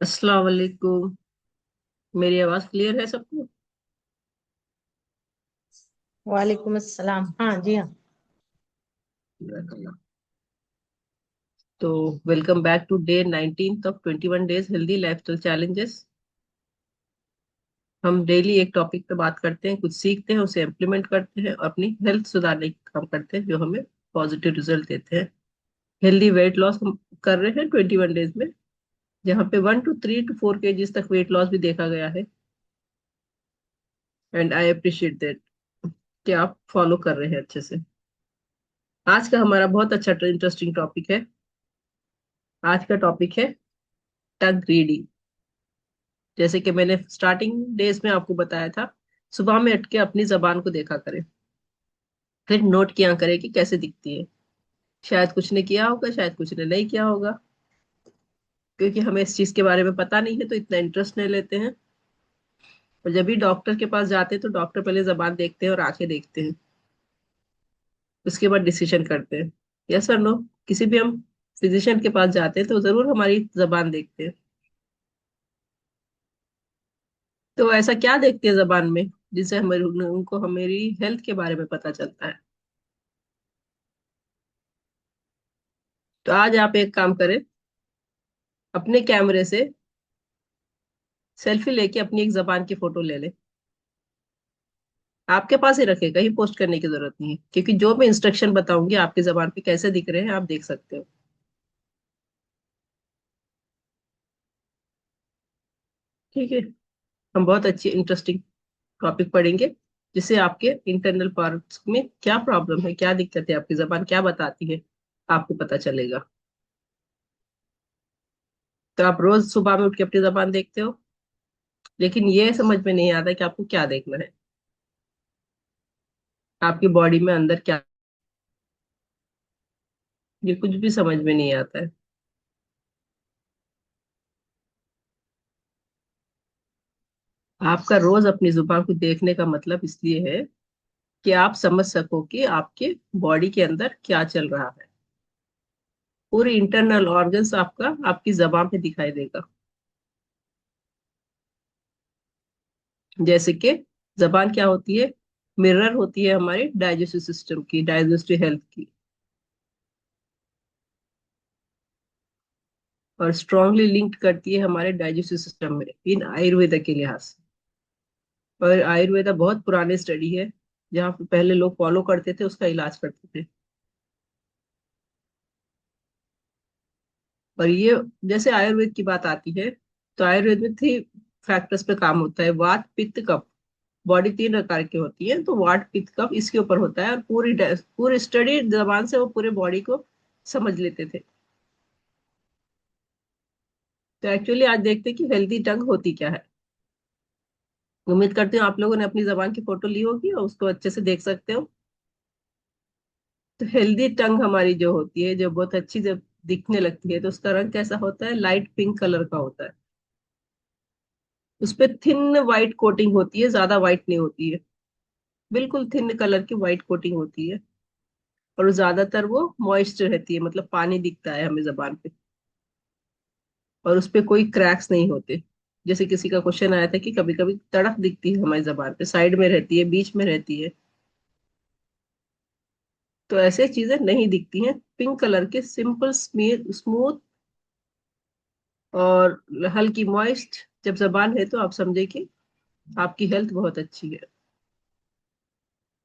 अस्सलाम वालेकुम। मेरी आवाज क्लियर है सबको? वालेकुम अस्सलाम। हाँ जी हाँ। जज़ाकल्लाह। तो welcome back to day 19 of 21 days healthy lifestyle challenges. हम डेली एक टॉपिक पे बात करते हैं, कुछ सीखते हैं, उसे इम्प्लीमेंट करते हैं और अपनी हेल्थ सुधारने का काम करते हैं जो हमें पॉजिटिव रिजल्ट देते हैं। हेल्दी वेट लॉस हम कर रहे हैं 21 डेज में, जहाँ पे 1 to 3 to 4 kgs तक वेट लॉस भी देखा गया है। एंड आई अप्रिशिएट दैट कि आप फॉलो कर रहे हैं अच्छे से। आज का हमारा बहुत अच्छा इंटरेस्टिंग टॉपिक है। आज का टॉपिक है टग रीडिंग। जैसे कि मैंने स्टार्टिंग डेज में आपको बताया था, सुबह में उठ के अपनी जबान को देखा करें, फिर नोट किया करें कि कैसे दिखती है। शायद कुछ ने किया होगा, शायद कुछ ने नहीं किया होगा, क्योंकि हमें इस चीज के बारे में पता नहीं है तो इतना इंटरेस्ट नहीं लेते हैं। और जब भी डॉक्टर के पास जाते हैं तो डॉक्टर पहले जबान देखते हैं और आंखें देखते हैं, उसके बाद डिसीजन करते हैं। यस और नो? किसी भी हम फिजिशियन के पास जाते हैं तो जरूर हमारी जबान देखते हैं। तो ऐसा क्या देखते हैं जबान में जिससे हमें उनको हमारी हेल्थ के बारे में पता चलता है? तो आज आप एक काम करें, अपने कैमरे से सेल्फी लेके अपनी एक जबान की फोटो ले ले। आपके पास ही रखे, कहीं पोस्ट करने की जरूरत नहीं है, क्योंकि जो मैं इंस्ट्रक्शन बताऊंगी आपकी जबान पे कैसे दिख रहे हैं आप देख सकते हो। ठीक है? हम बहुत अच्छी इंटरेस्टिंग टॉपिक पढ़ेंगे, जिससे आपके इंटरनल पार्ट्स में क्या प्रॉब्लम है, क्या दिक्कत है, आपकी जबान क्या बताती है, आपको पता चलेगा। तो आप रोज सुबह में उठ के अपनी जबान देखते हो, लेकिन ये समझ में नहीं आता कि आपको क्या देखना है, आपकी बॉडी में अंदर क्या। ये कुछ भी समझ में नहीं आता है। आपका रोज अपनी जुबान को देखने का मतलब इसलिए है कि आप समझ सको कि आपके बॉडी के अंदर क्या चल रहा है। पूरी इंटरनल ऑर्गन्स आपका आपकी जबान पे दिखाई देगा। जैसे कि जबान क्या होती है? मिरर होती है हमारे डाइजेस्टिव सिस्टम की, डाइजेस्टिव हेल्थ की, और स्ट्रांगली लिंक्ड करती है हमारे डाइजेस्टिव सिस्टम में इन आयुर्वेदा के लिहाज से। और आयुर्वेदा बहुत पुराने स्टडी है, जहाँ पे पहले लोग फॉलो करते थे, उसका इलाज करते थे। और ये, जैसे आयुर्वेद की बात आती है, तो आयुर्वेद में 3 फैक्टर्स पे काम होता है: वात पित्त कफ। बॉडी 3 प्रकार की होती है, तो वात पित्त कफ इसके ऊपर होता है, और पूरी स्टडी जबान से वो पूरे बॉडी को समझ लेते थे। तो एक्चुअली आज देखते हैं कि हेल्दी टंग होती क्या है। उम्मीद करती हूँ आप लोगों ने अपनी जबान की फोटो ली होगी और उसको अच्छे से देख सकते हो। तो हेल्दी टंग हमारी जो होती है, जो बहुत अच्छी जब दिखने लगती है, तो उसका रंग कैसा होता है? लाइट पिंक कलर का होता है। उस पे थिन व्हाइट कोटिंग होती है, ज्यादा व्हाइट नहीं होती है, बिल्कुल थिन कलर की व्हाइट कोटिंग होती है। और ज्यादातर वो मॉइस्चर रहती है, मतलब पानी दिखता है हमें जबान पे। और उस पे कोई क्रैक्स नहीं होते। जैसे किसी का क्वेश्चन आया था कि कभी कभी तड़क दिखती है हमारी जबान पे, साइड में रहती है, बीच में रहती है। तो ऐसे चीजें नहीं दिखती हैं। पिंक कलर के सिंपल स्मूथ और हल्की मॉइस्ट जब जबान है, तो आप समझे कि आपकी हेल्थ बहुत अच्छी है।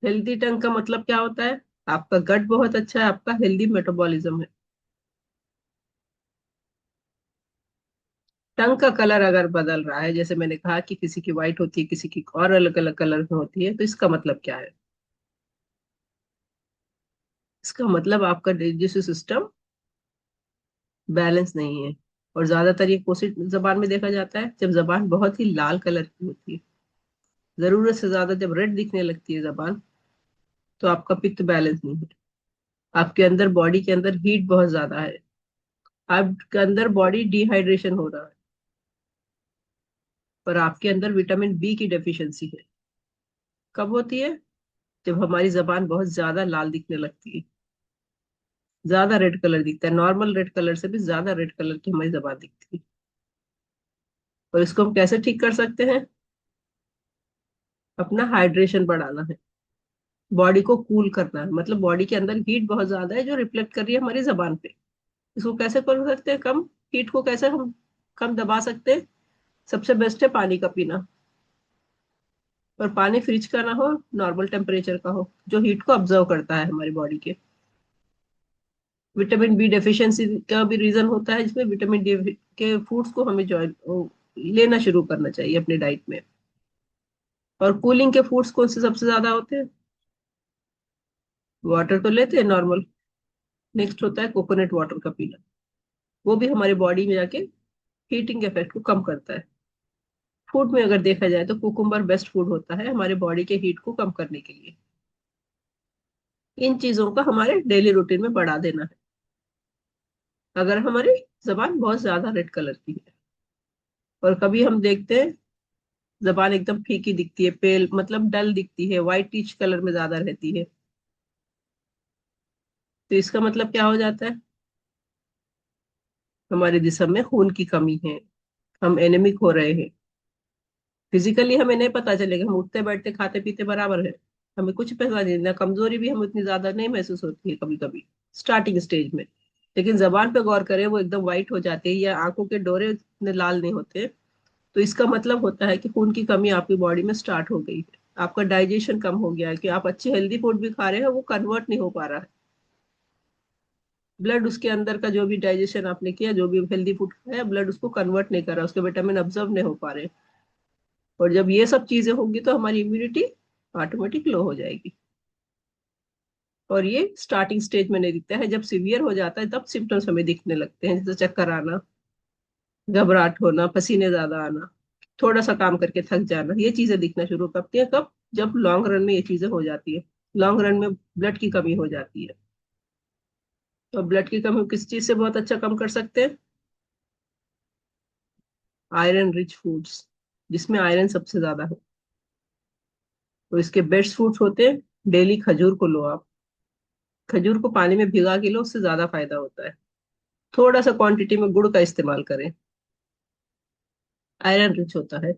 हेल्दी टंग का मतलब क्या होता है? आपका गट बहुत अच्छा है, आपका हेल्दी मेटाबॉलिज्म है। टंग का कलर अगर बदल रहा है, जैसे मैंने कहा कि किसी की व्हाइट होती है, किसी की और अलग अलग कलर में होती है, तो इसका मतलब क्या है? इसका मतलब आपका डाइजेस्टिव सिस्टम बैलेंस नहीं है। और ज्यादातर ये कोशिश जबान में देखा जाता है जब जबान बहुत ही लाल कलर की होती है, जरूरत से ज्यादा जब रेड दिखने लगती है जबान, तो आपका पित्त बैलेंस नहीं है। आपके अंदर, बॉडी के अंदर हीट बहुत ज्यादा है, आपके अंदर बॉडी डिहाइड्रेशन हो रहा है, पर आपके अंदर विटामिन बी की डेफिशिएंसी है। कब होती है? जब हमारी जबान बहुत ज्यादा लाल दिखने लगती है, ज्यादा रेड कलर दिखता है, नॉर्मल रेड कलर से भी ज्यादा रेड कलर की हमारी जबान दिखती है। और इसको हम कैसे ठीक कर सकते हैं? अपना हाइड्रेशन बढ़ाना है, बॉडी को कूल करना है। मतलब बॉडी के अंदर हीट बहुत ज्यादा है जो रिफ्लेक्ट कर रही है हमारी जबान पे। इसको कैसे कर सकते हैं कम? हीट को कैसे हम कम दबा सकते हैं? सबसे बेस्ट है पानी का पीना। और पानी फ्रिज का ना हो, नॉर्मल टेम्परेचर का हो, जो हीट को ऑब्जर्व करता है हमारी बॉडी के। विटामिन बी डेफिशिएंसी का भी रीजन होता है, जिसमें विटामिन डी के फूड्स को हमें ज्वाइन लेना शुरू करना चाहिए अपनी डाइट में। और कूलिंग के फूड्स कौन से सबसे ज्यादा होते हैं? वाटर तो लेते हैं नॉर्मल। नेक्स्ट होता है कोकोनट वाटर का पीना। वो भी हमारे बॉडी में जाके हीटिंग इफेक्ट को कम करता है। फूड में अगर देखा जाए तो कुकुम्बर बेस्ट फूड होता है हमारे बॉडी के हीट को कम करने के लिए। इन चीजों का हमारे डेली रूटीन में बढ़ा देना है। अगर हमारी जबान बहुत ज्यादा रेड कलर की है, और कभी हम देखते हैं जबान एकदम फीकी दिखती है, पेल मतलब डल दिखती है, व्हाइट टीच कलर में ज्यादा रहती है, तो इसका मतलब क्या हो जाता है? हमारे जिस्म में खून की कमी है, हम एनेमिक हो रहे हैं। फिजिकली हमें नहीं पता चलेगा, हम उठते बैठते खाते पीते बराबर है, हमें कुछ पता नहीं ना, कमजोरी भी हमें उतनी ज्यादा नहीं महसूस होती है कभी कभी स्टार्टिंग स्टेज में। लेकिन जबान पे गौर करें, वो एकदम व्हाइट हो जाती है या आंखों के डोरे इतने लाल नहीं होते, तो इसका मतलब होता है कि खून की कमी आपकी बॉडी में स्टार्ट हो गई है। आपका डाइजेशन कम हो गया है, कि आप अच्छे हेल्दी फूड भी खा रहे हैं वो कन्वर्ट नहीं हो पा रहा है। ब्लड उसके अंदर का जो भी डाइजेशन आपने किया, जो भी हेल्दी फूड खाया, ब्लड उसको कन्वर्ट नहीं कर रहा, उसके विटामिन अब्जॉर्ब नहीं हो पा रहे। और जब ये सब चीजें होंगी तो हमारी इम्यूनिटी ऑटोमेटिक लो हो जाएगी। और ये स्टार्टिंग स्टेज में नहीं दिखता है, जब सीवियर हो जाता है तब सिम्टम्स हमें दिखने लगते हैं, जैसे चक्कर आना, घबराहट होना, पसीने ज्यादा आना, थोड़ा सा काम करके थक जाना। ये चीजें दिखना शुरू करती है कब? जब लॉन्ग रन में ये चीजें हो जाती है, लॉन्ग रन में ब्लड की कमी हो जाती है। तो ब्लड की कमी किस चीज से बहुत अच्छा कम कर सकते हैं? आयरन रिच फूड्स, जिसमें आयरन सबसे ज्यादा हो। तो इसके बेस्ट फूड्स होते हैं, डेली खजूर को लो आप। खजूर को पानी में भिगा के लो, उससे ज्यादा फायदा होता है। थोड़ा सा क्वांटिटी में गुड़ का इस्तेमाल करें, आयरन रिच होता है।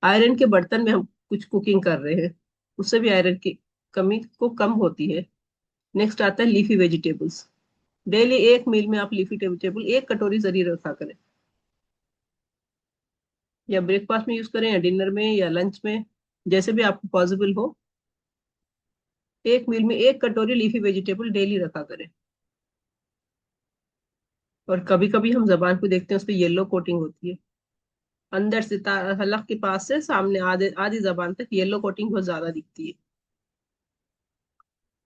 आयरन के बर्तन में हम कुछ कुकिंग कर रहे हैं, उससे भी आयरन की कमी को कम होती है। नेक्स्ट आता है लीफी वेजिटेबल्स। डेली एक मील में आप लीफी वेजिटेबल एक कटोरी जरूर रखा करें, या ब्रेकफास्ट में यूज करें या डिनर में या लंच में, जैसे भी आपको पॉसिबल हो। एक मील में एक कटोरी लीफी वेजिटेबल डेली रखा करें। और कभी कभी हम जबान को देखते हैं, उस पर येलो कोटिंग होती है, अंदर से हलक के पास से सामने आधे आधी जबान तक येलो कोटिंग बहुत ज्यादा दिखती है।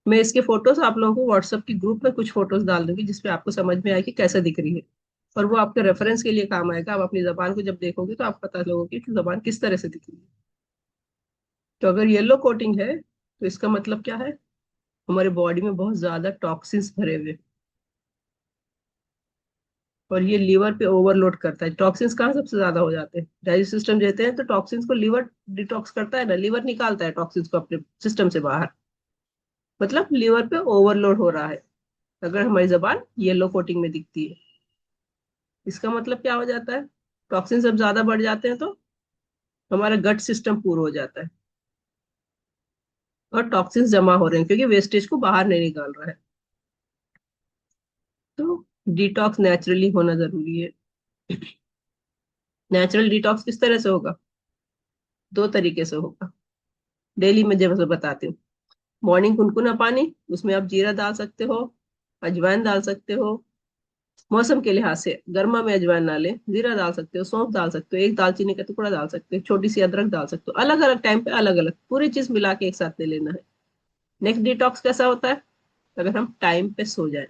मैं इसके फोटोज आप लोगों को व्हाट्सएप के ग्रुप में कुछ फोटोज डाल दूंगी, जिसपे आपको समझ में आए कि कैसे दिख रही है। और वो आपके रेफरेंस के लिए काम आएगा, आप अपनी जबान को जब देखोगे तो आप पता लगोगे कि जबान किस तरह से दिख रही है। तो अगर येलो कोटिंग है तो इसका मतलब क्या है? हमारे बॉडी में बहुत ज्यादा टॉक्सिन्स भरे हुए हैं। और ये लीवर पे ओवरलोड करता है। टॉक्सिन्स कहाँ सबसे ज्यादा हो जाते हैं? डाइजेस्ट सिस्टम देते हैं तो टॉक्सिन्स को लीवर डिटॉक्स करता है ना, लीवर निकालता है टॉक्सिन्स को अपने सिस्टम से बाहर। मतलब लीवर पे ओवरलोड हो रहा है अगर हमारी जबान येलो कोटिंग में दिखती है। इसका मतलब क्या हो जाता है? टॉक्सिन जब ज्यादा बढ़ जाते हैं तो हमारा गट सिस्टम पूरा हो जाता है, और टॉक्सिन्स जमा हो रहे हैं क्योंकि वेस्टेज को बाहर नहीं निकाल रहा है। तो डिटॉक्स नेचुरली होना जरूरी है। नेचुरल डिटॉक्स किस तरह से होगा? दो तरीके से होगा, डेली में जब बताती हूँ। मॉर्निंग गुनगुना पानी, उसमें आप जीरा डाल सकते हो, अजवाइन डाल सकते हो। मौसम के लिहाज से गर्मा में अजवाइन ना लें, जीरा डाल सकते हो, सौंफ डाल सकते हो, एक दालचीनी का टुकड़ा डाल सकते हो, छोटी सी अदरक डाल सकते हो। अलग अलग टाइम पे अलग अलग पूरी चीज मिला के एक साथ ले लेना है। नेक्स्ट डिटॉक्स कैसा होता है? अगर हम टाइम पे सो जाए,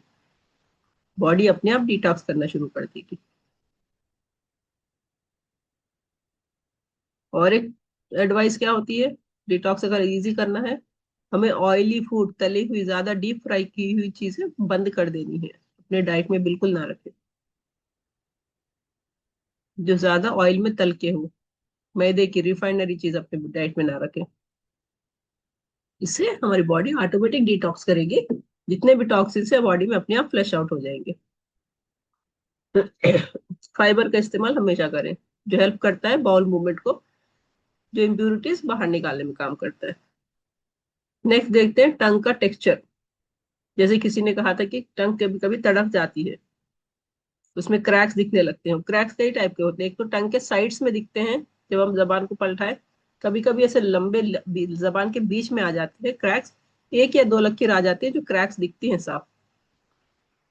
बॉडी अपने आप डिटॉक्स करना शुरू कर देगी। और एक एडवाइस क्या होती है डिटॉक्स अगर इजी करना है? हमें ऑयली फूड, तली हुई ज्यादा डीप फ्राई की हुई चीजें बंद कर देनी है, अपने डाइट में बिल्कुल ना रखें। जो ज्यादा ऑयल में तल के हो, मैदे की रिफाइनरी चीज अपने डाइट में ना रखें। इससे हमारी बॉडी ऑटोमेटिक डिटॉक्स करेगी, जितने भी टॉक्सिन्स है बॉडी में अपने आप फ्लश आउट हो जाएंगे। फाइबर का इस्तेमाल हमेशा करें। जो हेल्प करता है बाउल मूवमेंट को, जो इम्प्यूरिटीज बाहर निकालने में काम करता है। नेक्स्ट देखते हैं टंग का टेक्सचर। जैसे किसी ने कहा था कि टंग कभी कभी तड़क जाती है, उसमें क्रैक्स दिखने लगते हैं। क्रैक्स कई टाइप के होते हैं। एक तो टंग के साइड्स में दिखते हैं जब हम जबान को पलटाएं, कभी कभी ऐसे लंबे जबान के बीच में आ जाते हैं क्रैक्स, एक या दो लकीर आ जाती है जो क्रैक्स दिखती हैं साफ।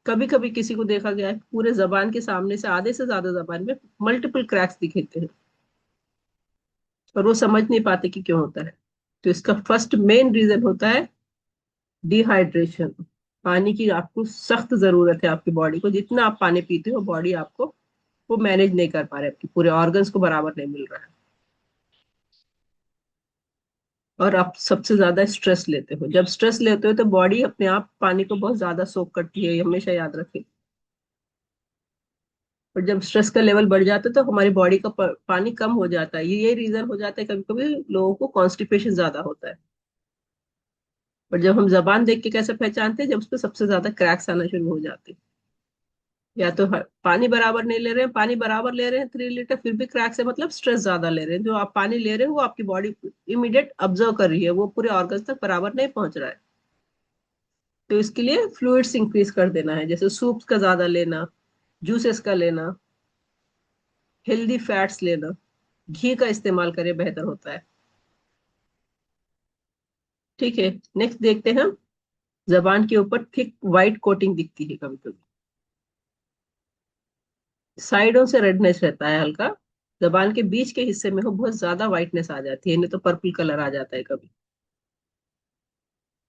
कभी कभी किसी को देखा गया है पूरे जबान के सामने से आधे से ज्यादा जबान में मल्टीपल क्रैक्स दिखते हैं, और वो समझ नहीं पाते कि क्यों होता है। तो इसका फर्स्ट मेन रीजन होता है डिहाइड्रेशन। पानी की आपको सख्त जरूरत है। आपकी बॉडी को जितना आप पानी पीते हो, बॉडी आपको वो मैनेज नहीं कर पा रहे, आपके पूरे ऑर्गन्स को बराबर नहीं मिल रहा है। और आप सबसे ज्यादा स्ट्रेस लेते हो। जब स्ट्रेस लेते हो तो बॉडी अपने आप पानी को बहुत ज्यादा सोख करती है, ये हमेशा याद रखें। और जब स्ट्रेस का लेवल बढ़ जाता है तो हमारी बॉडी का पानी कम हो जाता है। ये रीजन हो जाता है कभी कभी लोगों को कॉन्स्टिपेशन ज्यादा होता है। और जब हम जबान देख के कैसे पहचानते हैं, जब उसपे सबसे ज्यादा क्रैक्स आना शुरू हो जाते हैं। या तो पानी बराबर नहीं ले रहे हैं, पानी बराबर ले रहे हैं 3 लीटर फिर भी क्रैक्स है, मतलब स्ट्रेस ज्यादा ले रहे हैं। जो आप पानी ले रहे हैं वो आपकी बॉडी इमीडिएट ऑब्जर्व कर रही है, वो पूरे ऑर्गन्स तक बराबर नहीं पहुंच रहा है। तो इसके लिए फ्लूइड्स इंक्रीज कर देना है, जैसे सूप्स का ज्यादा लेना, जूसेस का लेना, हेल्दी फैट्स लेना, घी का इस्तेमाल करें, बेहतर होता है। ठीक है। नेक्स्ट देखते हैं हम, जबान के ऊपर थिक वाइट कोटिंग दिखती है कभी कभी, साइडों से रेडनेस रहता है हल्का, जबान के बीच के हिस्से में हो बहुत ज्यादा व्हाइटनेस आ जाती है, नहीं तो पर्पल कलर आ जाता है कभी।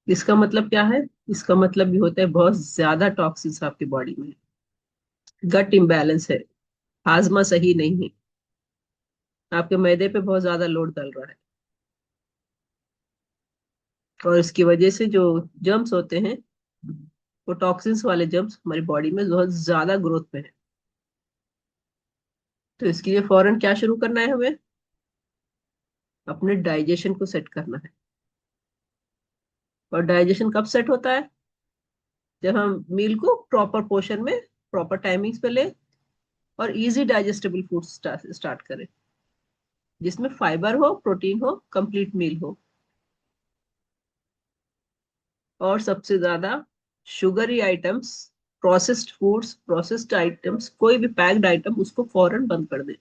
इसका मतलब क्या है? इसका मतलब भी होता है बहुत ज्यादा टॉक्सिन्स आपकी बॉडी में, गट इम्बैलेंस है, हाजमा सही नहीं है, आपके मैदे पे बहुत ज्यादा लोड डल रहा है। और इसकी वजह से जो जर्म्स होते हैं, वो टॉक्सिन्स वाले जर्म्स हमारी बॉडी में बहुत ज्यादा ग्रोथ में है। तो इसके लिए फौरन क्या शुरू करना है हमें? अपने डाइजेशन को सेट करना है। और डाइजेशन कब सेट होता है? जब हम मील को प्रॉपर पोर्शन में, प्रॉपर टाइमिंग्स पे ले, और इजी डाइजेस्टेबल फूड स्टार्ट करें, जिसमें फाइबर हो, प्रोटीन हो, कंप्लीट मील हो। और सबसे ज्यादा sugary items, processed foods, processed items, कोई भी पैक्ड आइटम उसको फौरन बंद कर दे।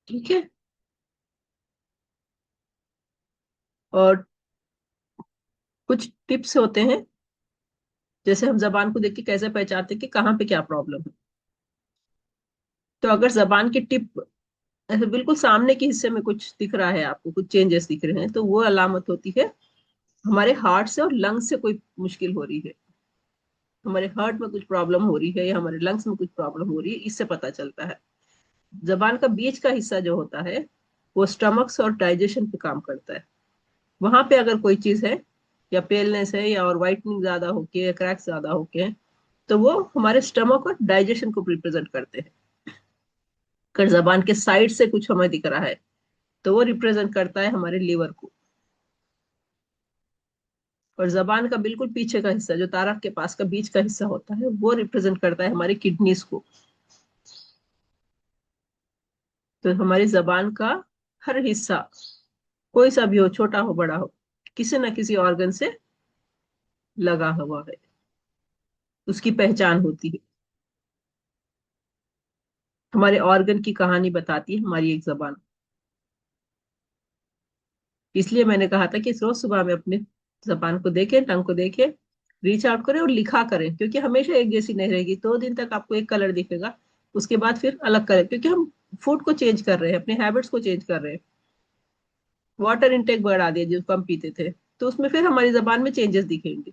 ठीक है। और कुछ टिप्स होते हैं, जैसे हम जबान को देख के कैसे पहचानते हैं कि कहाँ पे क्या प्रॉब्लम है। तो अगर जबान की टिप ऐसे बिल्कुल सामने के हिस्से में कुछ दिख रहा है, आपको कुछ चेंजेस दिख रहे हैं, तो वो अलामत होती है हमारे हार्ट से और लंग्स से कोई मुश्किल हो रही है। हमारे हार्ट में कुछ प्रॉब्लम हो रही है या हमारे लंग्स में कुछ प्रॉब्लम हो रही है, इससे पता चलता है। जबान का बीच का हिस्सा जो होता है, वो स्टमक्स और डाइजेशन पे काम करता है। वहां पे अगर कोई चीज है, या पेलनेस है, या और वाइटनिंग ज्यादा होके, या क्रैक्स ज्यादा होके, तो वो हमारे स्टमक और डाइजेशन को रिप्रेजेंट करते हैं। अगर जबान के साइड से कुछ हमें दिख रहा है, तो वो रिप्रेजेंट करता है हमारे लीवर को। और जबान का बिल्कुल पीछे का हिस्सा, जो तारक के पास का बीच का हिस्सा होता है, वो रिप्रेजेंट करता है हमारी किडनीज को। तो हमारी जबान का हर हिस्सा, कोई सा भी हो, छोटा हो बड़ा हो, किसी ना किसी ऑर्गन से लगा हुआ है, उसकी पहचान होती है। हमारे ऑर्गन की कहानी बताती है हमारी एक जबान। इसलिए मैंने कहा था कि रोज सुबह में अपने जबान को देखें, टंग को देखें, रीच आउट करें और लिखा करें, क्योंकि हमेशा एक जैसी नहीं रहेगी। 2 दिन तक आपको एक कलर दिखेगा, उसके बाद फिर अलग कलर, क्योंकि हम फूड को चेंज कर रहे हैं, अपने हैबिट्स को चेंज कर रहे हैं। वाटर इंटेक बढ़ा दिया जो कम पीते थे, तो उसमें फिर हमारी जबान में चेंजेस दिखेंगे।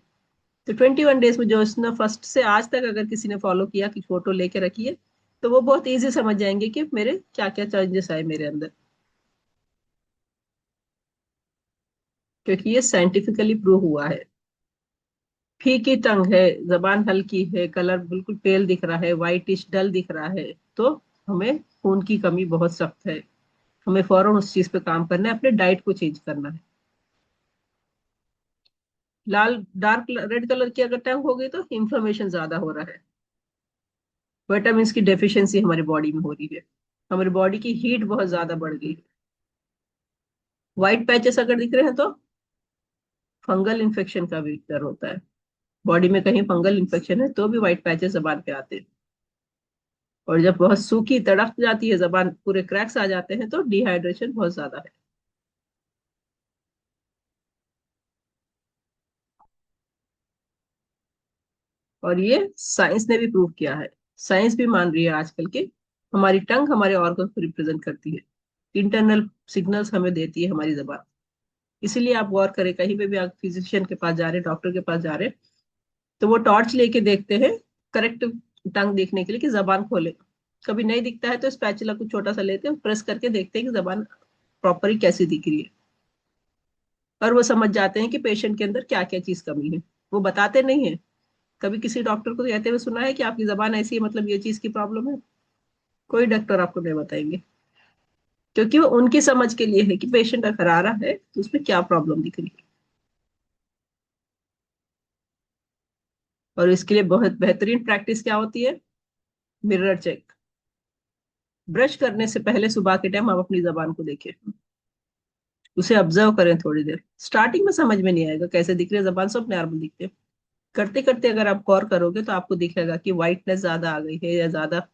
तो 21 डेज में जो इसने फर्स्ट से आज तक अगर किसी ने फॉलो किया कि फोटो लेके रखिए, तो वो बहुत इजी समझ जाएंगे कि मेरे क्या क्या चेंजेस आए मेरे अंदर, क्योंकि ये साइंटिफिकली प्रूव हुआ है। फीकी टंग है, जबान हल्की है, कलर बिल्कुल पेल दिख रहा है, वाइटिश डल दिख रहा है, तो हमें खून की कमी बहुत सख्त है। हमें फौरन उस चीज पे काम करना है, अपने डाइट को चेंज करना है। लाल डार्क रेड कलर की अगर टंग हो गई तो इंफ्लेमेशन ज्यादा हो रहा है। विटामिन की डेफिशिएंसी हमारी बॉडी में हो रही है, हमारी बॉडी की हीट बहुत ज्यादा बढ़ गई। व्हाइट पैचेस अगर दिख रहे हैं तो फंगल इन्फेक्शन का भी डर होता है। बॉडी में कहीं फंगल इन्फेक्शन है तो भी व्हाइट पैचेस जबान पे आते हैं। और जब बहुत सूखी तड़क जाती है जबान, पूरे क्रैक्स आ जाते हैं, तो डिहाइड्रेशन बहुत ज्यादा है। और ये साइंस ने भी प्रूव किया है। साइंस भी मान रही है आजकल के हमारी टंग हमारे ऑर्गन को रिप्रेजेंट करती है। इंटरनल सिग्नल्स हमें देती है हमारी जबान। इसीलिए आप गौर करें, कहीं पे भी आप फिजिशियन के पास जा रहे हैं, डॉक्टर के पास जा रहे हैं, तो वो टॉर्च लेके देखते हैं करेक्ट टंग देखने के लिए कि जबान खोले। कभी नहीं दिखता है तो स्पैचुला कुछ छोटा सा लेते हैं, प्रेस करके देखते हैं कि जबान प्रॉपर कैसी दिख रही है। और वो समझ जाते हैं कि पेशेंट के अंदर क्या क्या चीज कमी है। वो बताते नहीं है। कभी किसी डॉक्टर को कहते हुए सुना है कि आपकी जबान ऐसी है, मतलब ये चीज की प्रॉब्लम है? कोई डॉक्टर आपको नहीं बताएंगे, क्योंकि वो उनकी समझ के लिए है कि पेशेंट अगर आ रहा है तो उसमें क्या प्रॉब्लम दिख रही है। और इसके लिए बहुत बेहतरीन प्रैक्टिस क्या होती है? Mirror check. ब्रश करने से पहले सुबह के टाइम आप अपनी जबान को देखें, उसे ऑब्जर्व करें थोड़ी देर। स्टार्टिंग में समझ में नहीं आएगा कैसे दिख रही है जबान, सब नॉर्मल दिखते हैं। करते करते अगर आप गौर करोगे तो आपको दिखेगा कि व्हाइटनेस ज्यादा आ गई है या ज्यादा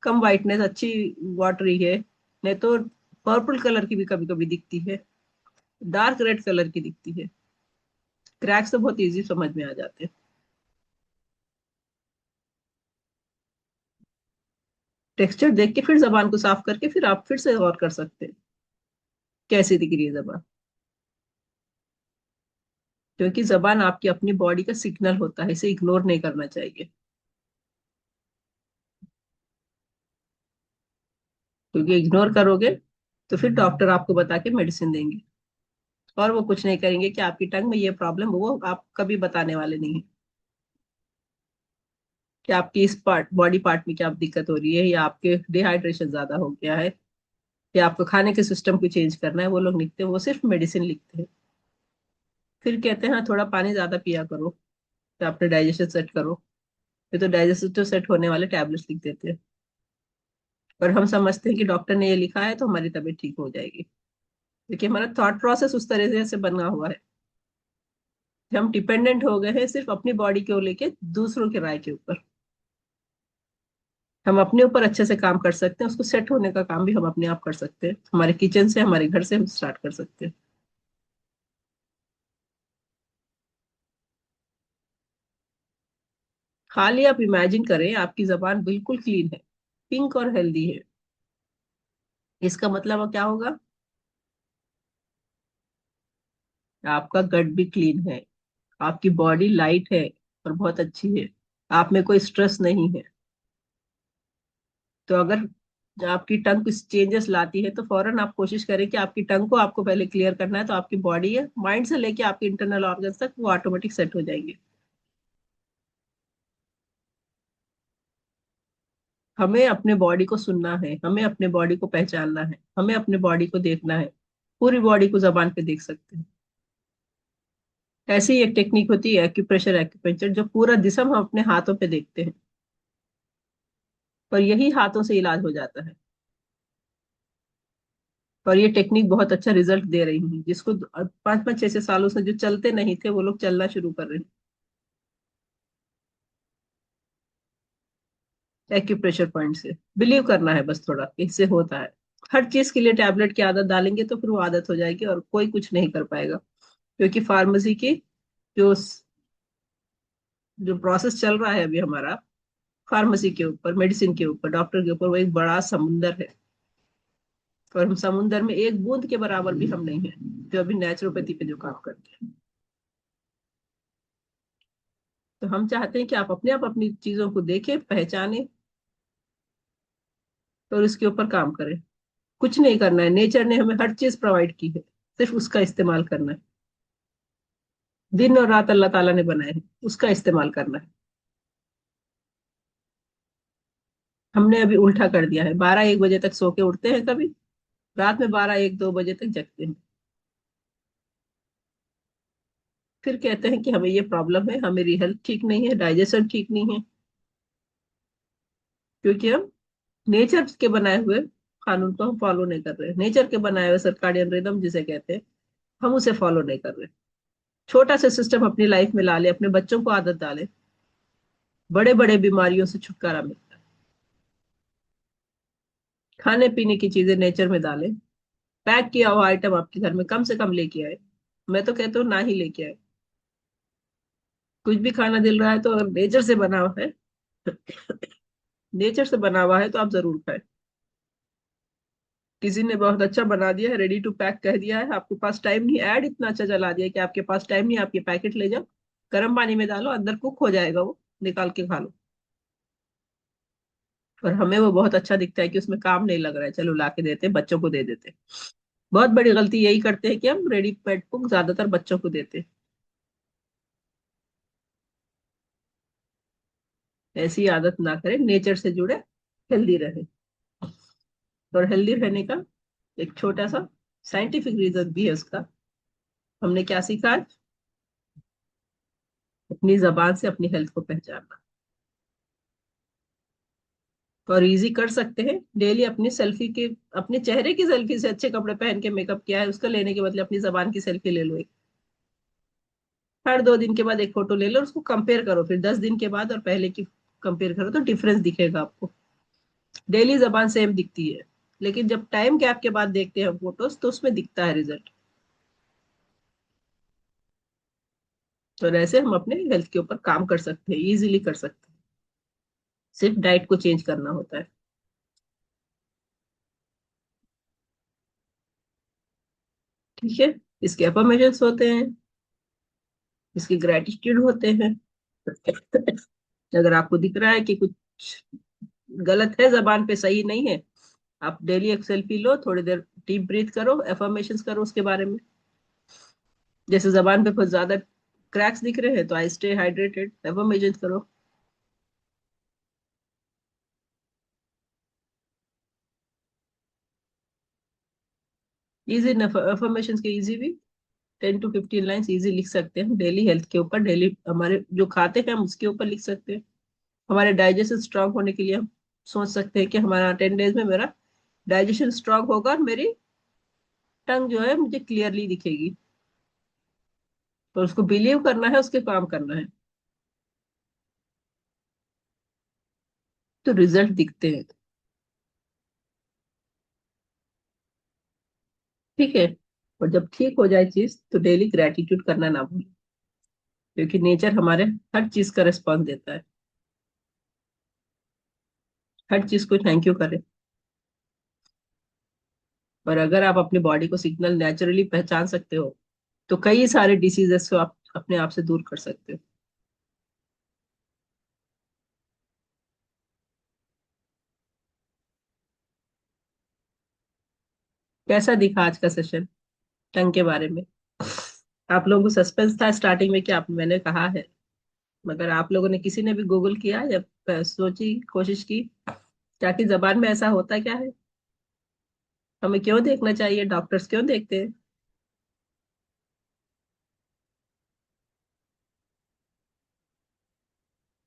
कम व्हाइटनेस, अच्छी वाटरी है। नहीं तो पर्पल कलर की भी कभी कभी दिखती है, डार्क रेड कलर की दिखती है। क्रैक्स तो बहुत इजी समझ में आ जाते हैं। टेक्सचर देख के फिर जबान को साफ करके फिर आप फिर से गौर कर सकते हैं कैसी दिख रही है जबान। क्योंकि जबान आपकी अपनी बॉडी का सिग्नल होता है, इसे इग्नोर नहीं करना चाहिए। क्योंकि इग्नोर करोगे तो फिर डॉक्टर आपको बता के मेडिसिन देंगे, और वो कुछ नहीं करेंगे कि आपकी टंग में ये प्रॉब्लम, वो आप कभी बताने वाले नहीं है कि आपकी इस पार्ट बॉडी पार्ट में क्या दिक्कत हो रही है, या आपके डिहाइड्रेशन ज्यादा हो गया है, या आपको खाने के सिस्टम को चेंज करना है। वो लोग लिखते हैं, वो सिर्फ मेडिसिन लिखते हैं। फिर कहते हैं हाँ थोड़ा पानी ज्यादा पिया करो, तो अपने डाइजेशन सेट करो। फिर तो डाइजेशन सेट होने वाले टैबलेट्स लिख देते हैं। और हम समझते हैं कि डॉक्टर ने ये लिखा है तो हमारी तबीयत ठीक हो जाएगी। देखिए हमारा थॉट प्रोसेस उस तरह से बना हुआ है कि हम डिपेंडेंट हो गए हैं सिर्फ अपनी बॉडी को लेके दूसरों के राय के ऊपर। हम अपने ऊपर अच्छे से काम कर सकते हैं, उसको सेट होने का काम भी हम अपने आप कर सकते हैं, हमारे किचन से, हमारे घर से हम स्टार्ट कर सकते हैं। खाली आप इमेजिन करें आपकी जबान बिल्कुल क्लीन है, पिंक और हेल्दी है। इसका मतलब क्या होगा? आपका गट भी क्लीन है, आपकी बॉडी लाइट है और बहुत अच्छी है, आप में कोई स्ट्रेस नहीं है। तो अगर आपकी टंग कुछ चेंजेस लाती है तो फौरन आप कोशिश करें कि आपकी टंग को आपको पहले क्लियर करना है, तो आपकी बॉडी है माइंड से लेके आपके इंटरनल ऑर्गन्स तक वो ऑटोमेटिक सेट हो जाएंगे। हमें अपने बॉडी को सुनना है, हमें अपने बॉडी को पहचानना है, हमें अपने बॉडी को देखना है। पूरी बॉडी को जबान पे देख सकते हैं। ऐसी ही एक टेक्निक होती है एक्यूप्रेशर एक्यूपेंचर, जो पूरा जिस्म हम अपने हाथों पे देखते हैं, और यही हाथों से इलाज हो जाता है। और ये टेक्निक बहुत अच्छा रिजल्ट दे रही है, जिसको 5 5 6 6 सालों से जो चलते नहीं थे वो लोग चलना शुरू कर रहे हैं एक्यूप्रेशर पॉइंट से। बिलीव करना है बस थोड़ा कि इससे होता है। हर चीज के लिए टैबलेट की आदत डालेंगे तो फिर वो आदत हो जाएगी और कोई कुछ नहीं कर पाएगा। क्योंकि फार्मेसी की जो जो प्रोसेस चल रहा है अभी हमारा, फार्मेसी के ऊपर, मेडिसिन के ऊपर, डॉक्टर के ऊपर, वो एक बड़ा समुंदर है। और हम समुंदर में एक बूंद के बराबर भी हम नहीं है जो अभी नेचुरोपैथी पे जो काम करते हैं। तो हम चाहते हैं कि आप अपने आप अपनी चीजों को देखें, पहचानें, और उसके ऊपर काम करें। कुछ नहीं करना है, नेचर ने हमें हर चीज प्रोवाइड की है, सिर्फ उसका इस्तेमाल करना है। दिन और रात अल्लाह ताला ने बनाए हैं, उसका इस्तेमाल करना है। हमने अभी उल्टा कर दिया है, 12 1 बजे तक सो के उठते हैं कभी, रात में 12 1 2 बजे तक जगते हैं। फिर कहते हैं कि हमें ये प्रॉब्लम है, हमेरी हेल्थ ठीक नहीं है, डाइजेशन ठीक नहीं है। क्योंकि हम नेचर के बनाए हुए कानून को हम फॉलो नहीं कर रहे, नेचर के बनाए हुए सर्काडियन रिदम जिसे कहते हैं, हम उसे फॉलो नहीं कर रहे। छोटा सा सिस्टम अपनी लाइफ में ला ले, अपने बच्चों को आदत डाले, बड़े बड़े बीमारियों से छुटकारा मिलता है। खाने पीने की चीजें नेचर में डालें, पैक किया हुआ आइटम आपके घर में कम से कम लेके आए। मैं तो कहता हूँ ना ही लेके आए। कुछ भी खाना दिल रहा है तो अगर नेचर से बना हुआ है, नेचर से बना हुआ है तो आप जरूर खाएं। किसी ने बहुत अच्छा बना दिया है, रेडी टू पैक कह दिया है, आपके पास टाइम नहीं, ऐड इतना अच्छा चला दिया कि आपके पास टाइम नहीं, आप ये पैकेट ले जाओ, गर्म पानी में डालो, अंदर कुक हो जाएगा, वो निकाल के खा लो। और हमें वो बहुत अच्छा दिखता है कि उसमें काम नहीं लग रहा है, चलो ला के देते हैं, बच्चों को दे देते हैं। बहुत बड़ी गलती यही करते हैं कि हम रेडीमेड कुक ज्यादातर बच्चों को देते हैं। ऐसी आदत ना करें, नेचर से जुड़े, हेल्दी रहे। और हेल्दी रहने का एक छोटा सा साइंटिफिक रीजन भी है उसका। हमने क्या सीखा आज? अपनी जबान से अपनी हेल्थ को पहचानना। और इजी कर सकते हैं, डेली अपनी सेल्फी के, अपने चेहरे की सेल्फी से, अच्छे कपड़े पहन के मेकअप किया है उसका लेने के बदले अपनी जबान की सेल्फी ले लो एक। हर 2 दिन के बाद एक फोटो ले लो और उसको कंपेयर करो, फिर 10 दिन के बाद और पहले की कंपेयर करो तो डिफरेंस दिखेगा आपको। डेली जबान सेम दिखती है, लेकिन जब टाइम गैप के बाद देखते हैं फोटोज तो उसमें दिखता है रिजल्ट। तो ऐसे हम अपने हेल्थ के ऊपर काम कर सकते हैं, इजीली कर सकते हैं। सिर्फ डाइट को चेंज करना होता है। ठीक है। इसके अफर्मेशंस होते हैं, इसके ग्रेटिट्यूड होते हैं। अगर आपको दिख रहा है कि कुछ गलत है, जबान पे सही नहीं है, आप डेली एक सेल्फी लो, थोड़ी देर डीप ब्रीथ करो, एफर्मेशंस करो उसके बारे में। जैसे जबान पे बहुत ज्यादा क्रैक्स दिख रहे हैं तो आई स्टे हाइड्रेटेड, एफर्मेशंस करो। इजी एफर्मेशंस के इजी भी 10 to 15 लाइन्स इजी लिख सकते हैं हम डेली हेल्थ के ऊपर, डेली हमारे जो खाते हैं हम उसके ऊपर लिख सकते हैं। हमारे डाइजेशन स्ट्रांग होने के लिए हम सोच सकते हैं कि हमारा 10 डेज में मेरा डाइजेशन स्ट्रांग होगा और मेरी टंग जो है मुझे क्लियरली दिखेगी। तो उसको बिलीव करना है, उसके काम करना है, तो रिजल्ट दिखते हैं। ठीक है। और जब ठीक हो जाए चीज तो डेली ग्रेटिट्यूड करना ना भूलें, क्योंकि नेचर हमारे हर चीज का रिस्पॉन्स देता है। हर चीज को थैंक यू करें। और अगर आप अपनी बॉडी को सिग्नल नेचुरली पहचान सकते हो तो कई सारे डिसीजेस को आप अपने आप से दूर कर सकते हो। कैसा दिखा आज का सेशन टंग के बारे में? आप लोगों को सस्पेंस था स्टार्टिंग में कि आप, मैंने कहा है, मगर आप लोगों ने किसी ने भी गूगल किया या सोची, कोशिश की क्या कि जबान में ऐसा होता क्या है? हमें क्यों देखना चाहिए? डॉक्टर्स क्यों देखते हैं?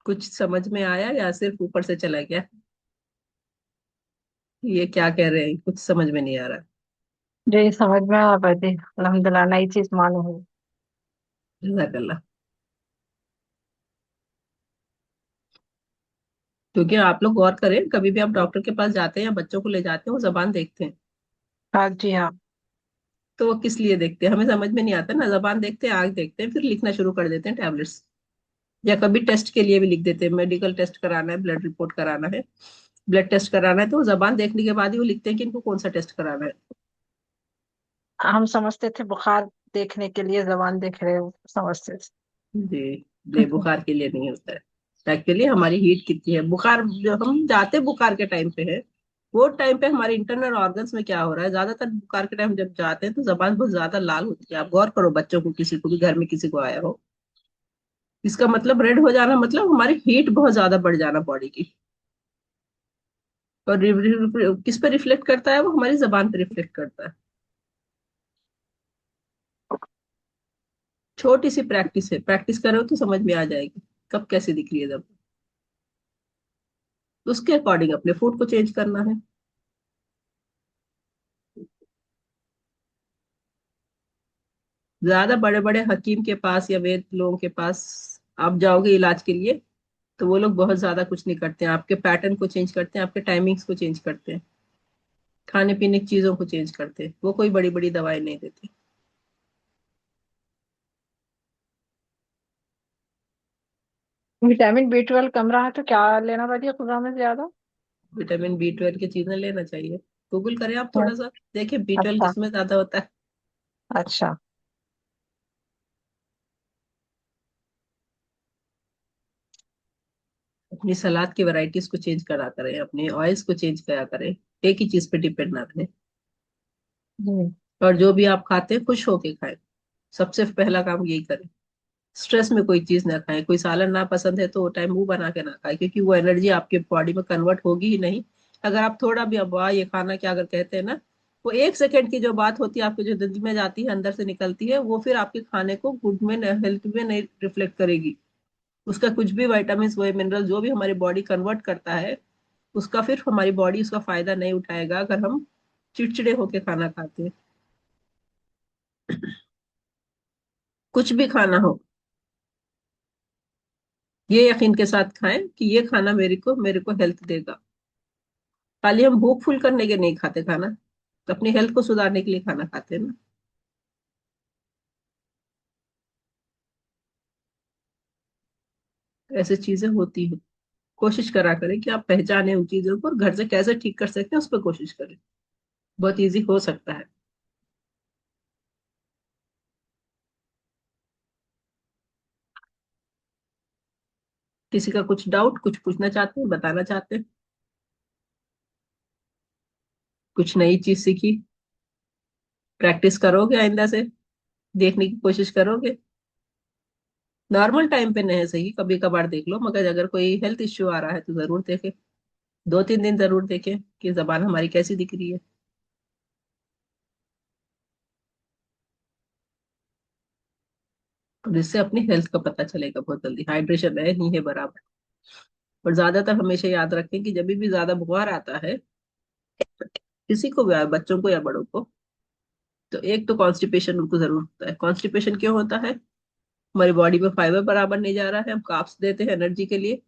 कुछ समझ में आया या सिर्फ ऊपर से चला गया? ये क्या कह रहे हैं, कुछ समझ में नहीं आ रहा। जी समझ में आ पाती, अल्हम्दुलिल्लाह नई चीज मालूम हुई। जजाकल्ला। क्योंकि आप लोग गौर करें, कभी भी आप डॉक्टर के पास जाते हैं या बच्चों को ले जाते हैं वो जबान देखते हैं। हाँ जी हाँ। तो वो किस लिए देखते हैं हमें समझ में नहीं आता ना। जबान देखते हैं, आंख देखते हैं, फिर लिखना शुरू कर देते हैं टैबलेट्स। या कभी टेस्ट के लिए भी लिख देते हैं, मेडिकल टेस्ट कराना है, ब्लड रिपोर्ट कराना है, ब्लड टेस्ट कराना है, तो वो जबान देखने के बाद ही वो लिखते हैं कि इनको कौन सा टेस्ट कराना है। हम समझते थे बुखार देखने के लिए जबान देख रहे हो, समझते जी। थे। ये बुखार के लिए नहीं होता है। एक्चुअली हमारी हीट कितनी है, बुखार जब हम जाते बुखार के टाइम पे है, वो टाइम पे हमारे इंटरनल ऑर्गन्स में क्या हो रहा है, ज्यादातर बुखार के टाइम जब जाते हैं तो जबान बहुत ज्यादा लाल होती है। आप गौर करो, बच्चों को, किसी को भी घर में किसी को आया हो, इसका मतलब रेड हो जाना मतलब हमारी हीट बहुत ज्यादा बढ़ जाना बॉडी की। और किस पे रिफ्लेक्ट करता है? वो हमारी जबान पे रिफ्लेक्ट करता है। छोटी सी प्रैक्टिस है, प्रैक्टिस करो तो समझ में आ जाएगी कब कैसे दिख रही है जब। उसके अकॉर्डिंग अपने फूड को चेंज करना है। ज्यादा बड़े बड़े हकीम के पास या वेद लोगों के पास आप जाओगे इलाज के लिए, तो वो लोग बहुत ज्यादा कुछ नहीं करते हैं, आपके पैटर्न को चेंज करते हैं, आपके टाइमिंग्स को चेंज करते हैं, खाने पीने की चीजों को चेंज करते हैं, वो कोई बड़ी बड़ी दवाई नहीं देते। विटामिन B12 कम रहा तो क्या लेना पड़ेगा खुदा में ज्यादा? विटामिन B12 की चीजें लेना चाहिए। गूगल करें आप हम्म। थोड़ा सा, देखिए B12 अच्छा। किसमें ज्यादा होता है। अच्छा। अपनी सलाद की वैरायटीज को चेंज करा करें, अपने ऑयल्स को चेंज करा करें, एक ही चीज पे डिपेंड ना रहें। हम्म। और जो भी आप खाते हैं खुश होके खाएं, सबसे पहला काम यही करें। स्ट्रेस में कोई चीज ना खाएं, कोई सालन ना पसंद है तो वो टाइम मुंह बना के ना खाएं, क्योंकि वो एनर्जी आपके बॉडी में कन्वर्ट होगी ही नहीं। अगर आप थोड़ा भी, अब वाह ये खाना क्या अगर कहते हैं ना, वो 1 सेकंड की जो बात होती है आपके जो दिल में जाती है अंदर से निकलती है, वो फिर आपके खाने को गुड में, हेल्थ में नहीं रिफ्लेक्ट करेगी। उसका कुछ भी वाइटामिन वो मिनरल जो भी हमारी बॉडी कन्वर्ट करता है, उसका फिर हमारी बॉडी उसका फायदा नहीं उठाएगा अगर हम चिड़चिड़े होके खाना खाते हैं। कुछ भी खाना हो, ये यकीन के साथ खाएं कि ये खाना मेरे को हेल्थ देगा। खाली हम भूख फुल करने के नहीं खाते खाना, तो अपनी हेल्थ को सुधारने के लिए खाना खाते हैं ना। ऐसी चीजें होती हैं। कोशिश करा करें कि आप पहचाने उन चीजों को और घर से कैसे ठीक कर सकते हैं उस पर कोशिश करें। बहुत इजी हो सकता है। किसी का कुछ डाउट, कुछ पूछना चाहते हैं, बताना चाहते हैं, कुछ नई चीज सीखी, प्रैक्टिस करोगे आइंदा से, देखने की कोशिश करोगे। नॉर्मल टाइम पे नहीं सही, कभी कभार देख लो, मगर अगर कोई हेल्थ इश्यू आ रहा है तो जरूर देखें। 2-3 दिन जरूर देखें कि जबान हमारी कैसी दिख रही है। और इससे अपनी हेल्थ का पता चलेगा बहुत जल्दी, हाइड्रेशन है नहीं है बराबर। और ज्यादातर हमेशा याद रखें कि जब भी ज्यादा बुखार आता है, किसी को भी आए, बच्चों को या बड़ों को, तो एक तो कॉन्स्टिपेशन उनको जरूर होता है। कॉन्स्टिपेशन क्यों होता है? हमारी बॉडी में फाइबर बराबर नहीं जा रहा है, हम कार्ब्स देते हैं एनर्जी के लिए,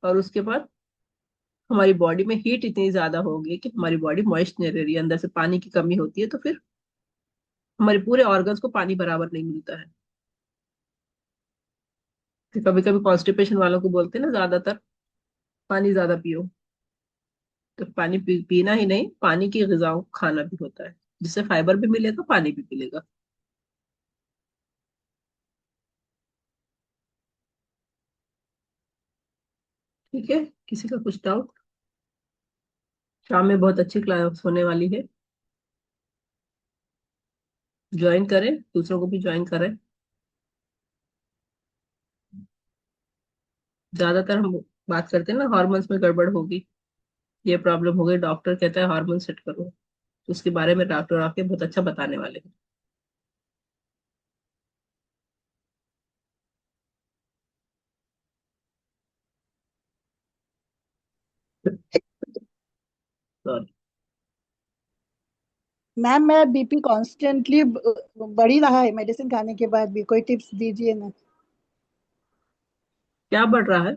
और उसके बाद हमारी बॉडी में हीट इतनी ज्यादा होगी कि हमारी बॉडी मॉइस्ट नहीं रह रही है, अंदर से पानी की कमी होती है, तो फिर हमारे पूरे ऑर्गन्स को पानी बराबर नहीं मिलता है। तो कभी कभी कॉन्स्टिपेशन वालों को बोलते हैं ना, ज्यादातर पानी ज्यादा पियो। तो पानी पीना ही नहीं, पानी की ग़िज़ाओं को खाना भी होता है, जिससे फाइबर भी मिलेगा, पानी भी मिलेगा। ठीक है। किसी का कुछ डाउट? शाम में बहुत अच्छी क्लास होने वाली है, ज्वाइन करें, दूसरों को भी ज्वाइन करें। ज्यादातर हम बात करते हैं ना, हार्मोन्स में गड़बड़ होगी, ये प्रॉब्लम हो गई, डॉक्टर कहता है हार्मोन सेट करो, तो उसके बारे में डॉक्टर आके बहुत अच्छा बताने वाले हैं। Sorry। मैम मेरा बीपी कॉन्स्टेंटली बढ़ ही रहा है मेडिसिन खाने के बाद भी, कोई टिप्स दीजिए ना। क्या बढ़ रहा है?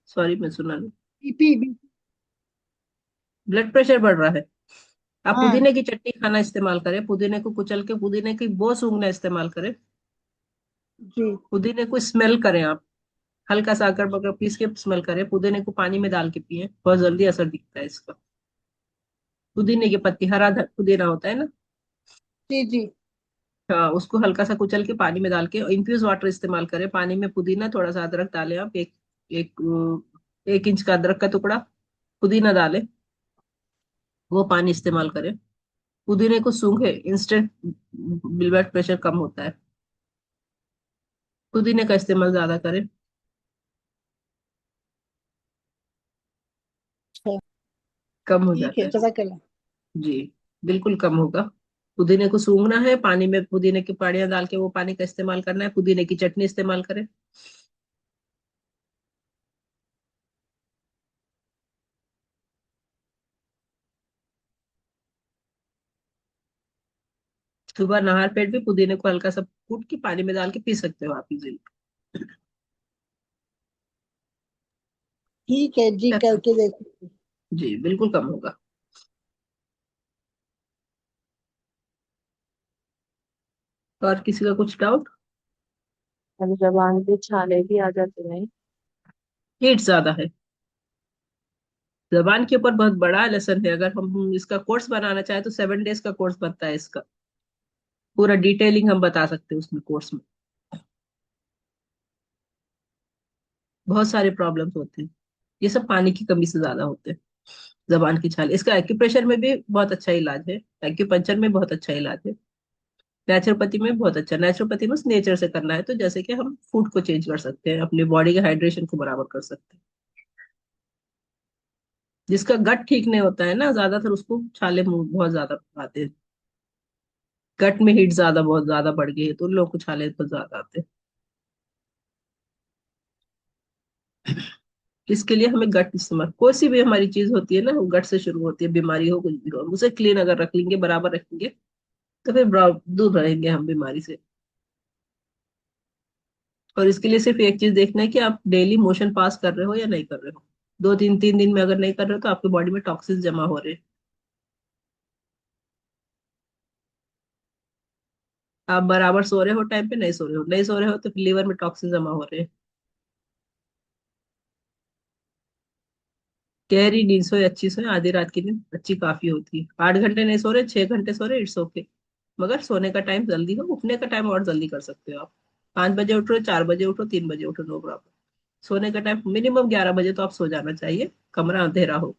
सॉरी मैं सुना नहीं। बीपी। ब्लड प्रेशर बढ़ रहा है? आप हाँ। पुदीने की चटनी खाना इस्तेमाल करें, पुदीने को कुचल के पुदीने की बो सूंघना इस्तेमाल करें। जी। पुदीने को स्मेल करें आप, हल्का सा अगर बगर पीस के स्मेल करें, पुदीने को पानी में डाल के पिए, बहुत जल्दी असर दिखता है इसका। पुदीने की पत्ती, हरा पुदीना होता है ना, जी जी। हाँ, उसको हल्का सा कुचल के पानी में डाल के इन्फ्यूज वाटर इस्तेमाल करें। पानी में पुदीना, थोड़ा सा अदरक डालें आप, एक 1 इंच का अदरक का टुकड़ा, पुदीना डालें, वो पानी इस्तेमाल करें। पुदीने को सूंघे, इंस्टेंट ब्लड प्रेशर कम होता है। पुदीने का इस्तेमाल ज्यादा करें, अच्छा। कम हो ठीक जाता है, है। जज़ाकल्लाह। जी, बिल्कुल कम होगा। पुदीने को सूंघना है, पानी में पुदीने की पानियां डाल के वो पानी का इस्तेमाल करना है, पुदीने की चटनी इस्तेमाल करें। सुबह नहा पेट भी पुदीने को हल्का सा कूट के पानी में डाल के पी सकते हो आप इजीली। ठीक है जी, क्या कम? करके देखो। जी बिल्कुल कम होगा। और किसी का कुछ डाउट? और जबान पे छाले भी आ जाते हैं। हीट ज्यादा है। जबान के ऊपर बहुत बड़ा लेसन है। अगर हम इसका कोर्स बनाना चाहे तो 7 डेज का कोर्स बनता है इसका। पूरा डिटेलिंग हम बता सकते हैं उसमें, कोर्स में। बहुत सारे प्रॉब्लम्स होते हैं। ये सब पानी की कमी से ज्यादा होते हैं। जबान की छाले, इसका एक्यूप्रेशर में भी बहुत अच्छा इलाज है। एक्यूपंचर में बहुत अच्छा इलाज है। नेचुरोपैथी में बहुत अच्छा। नेचुरोपैथी में नेचर से करना है तो जैसे कि हम फूड को चेंज कर सकते हैं, अपनी बॉडी के हाइड्रेशन को बराबर कर सकते हैं। जिसका गट ठीक नहीं होता है ना, ज्यादातर उसको छाले मुंह बहुत ज्यादा आते हैं। गट में हीट ज्यादा, बहुत ज्यादा बढ़ गई है तो उन लोगों को छाले बहुत ज्यादा आते हैं। इसके लिए हमें गट इस्तेमाल, कोई सी भी हमारी चीज होती है ना, वो गट से शुरू होती है। बीमारी हो कुछ भी हो, हम उसे क्लीन अगर रख लेंगे, बराबर रखेंगे, तो फिर दूर रहेंगे हम बीमारी से। और इसके लिए सिर्फ एक चीज देखना है कि आप डेली मोशन पास कर रहे हो या नहीं कर रहे हो। 2 3 3 दिन में अगर नहीं कर रहे हो तो आपकी बॉडी में टॉक्सिन जमा हो रहे हैं। आप बराबर सो रहे हो, टाइम पे नहीं सो रहे हो, नहीं सो रहे हो तो फिर लीवर में टॉक्सिन जमा हो रहे हैं। गहरी नींद सोए, अच्छी सोए, आधी रात की नींद अच्छी काफी होती है। 8 घंटे नहीं सो रहे, 6 घंटे सो रहे, इट्स ओके। मगर सोने का टाइम जल्दी हो, उठने का टाइम और जल्दी कर सकते हो आप। 5 बजे उठ रहे हो, 4 बजे उठो, 3 बजे उठो, नो प्रॉब्लम। सोने का टाइम मिनिमम 11 बजे तो आप सो जाना चाहिए, कमरा अंधेरा हो।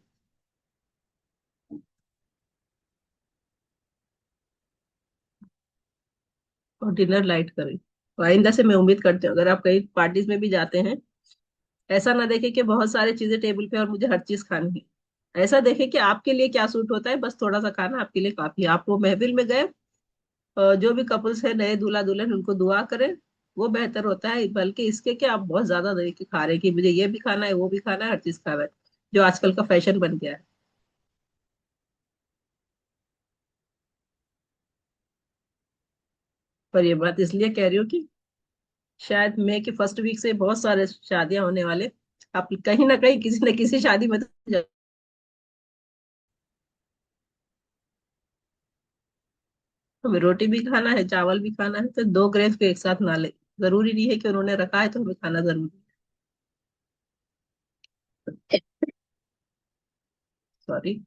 और डिनर लाइट करें। तो आइंदा से मैं उम्मीद करती हूँ अगर आप कहीं पार्टीज में भी जाते हैं, ऐसा ना देखे कि बहुत सारी चीजें टेबल पे और मुझे हर चीज खानी है। ऐसा देखे कि आपके लिए क्या सूट होता है, बस थोड़ा सा खाना आपके लिए काफी है। आप वो महफिल में गए, जो भी कपल्स है, नए दूल्हा दुल्हन, उनको दुआ करें, वो बेहतर होता है। बल्कि इसके कि आप बहुत ज्यादा देख के खा रहे हैं कि मुझे ये भी खाना है, वो भी खाना है, हर चीज खाना है, जो आजकल का फैशन बन गया है। पर ये बात इसलिए कह रही हूँ कि शायद मई के फर्स्ट वीक से बहुत सारे शादियां होने वाले। आप कहीं ना कहीं किसी न किसी शादी में तो हमें रोटी भी खाना है, चावल भी खाना है, तो दो ग्रेव को एक साथ ना ले। जरूरी नहीं है कि उन्होंने रखा है तो हमें खाना जरूरी है। सॉरी।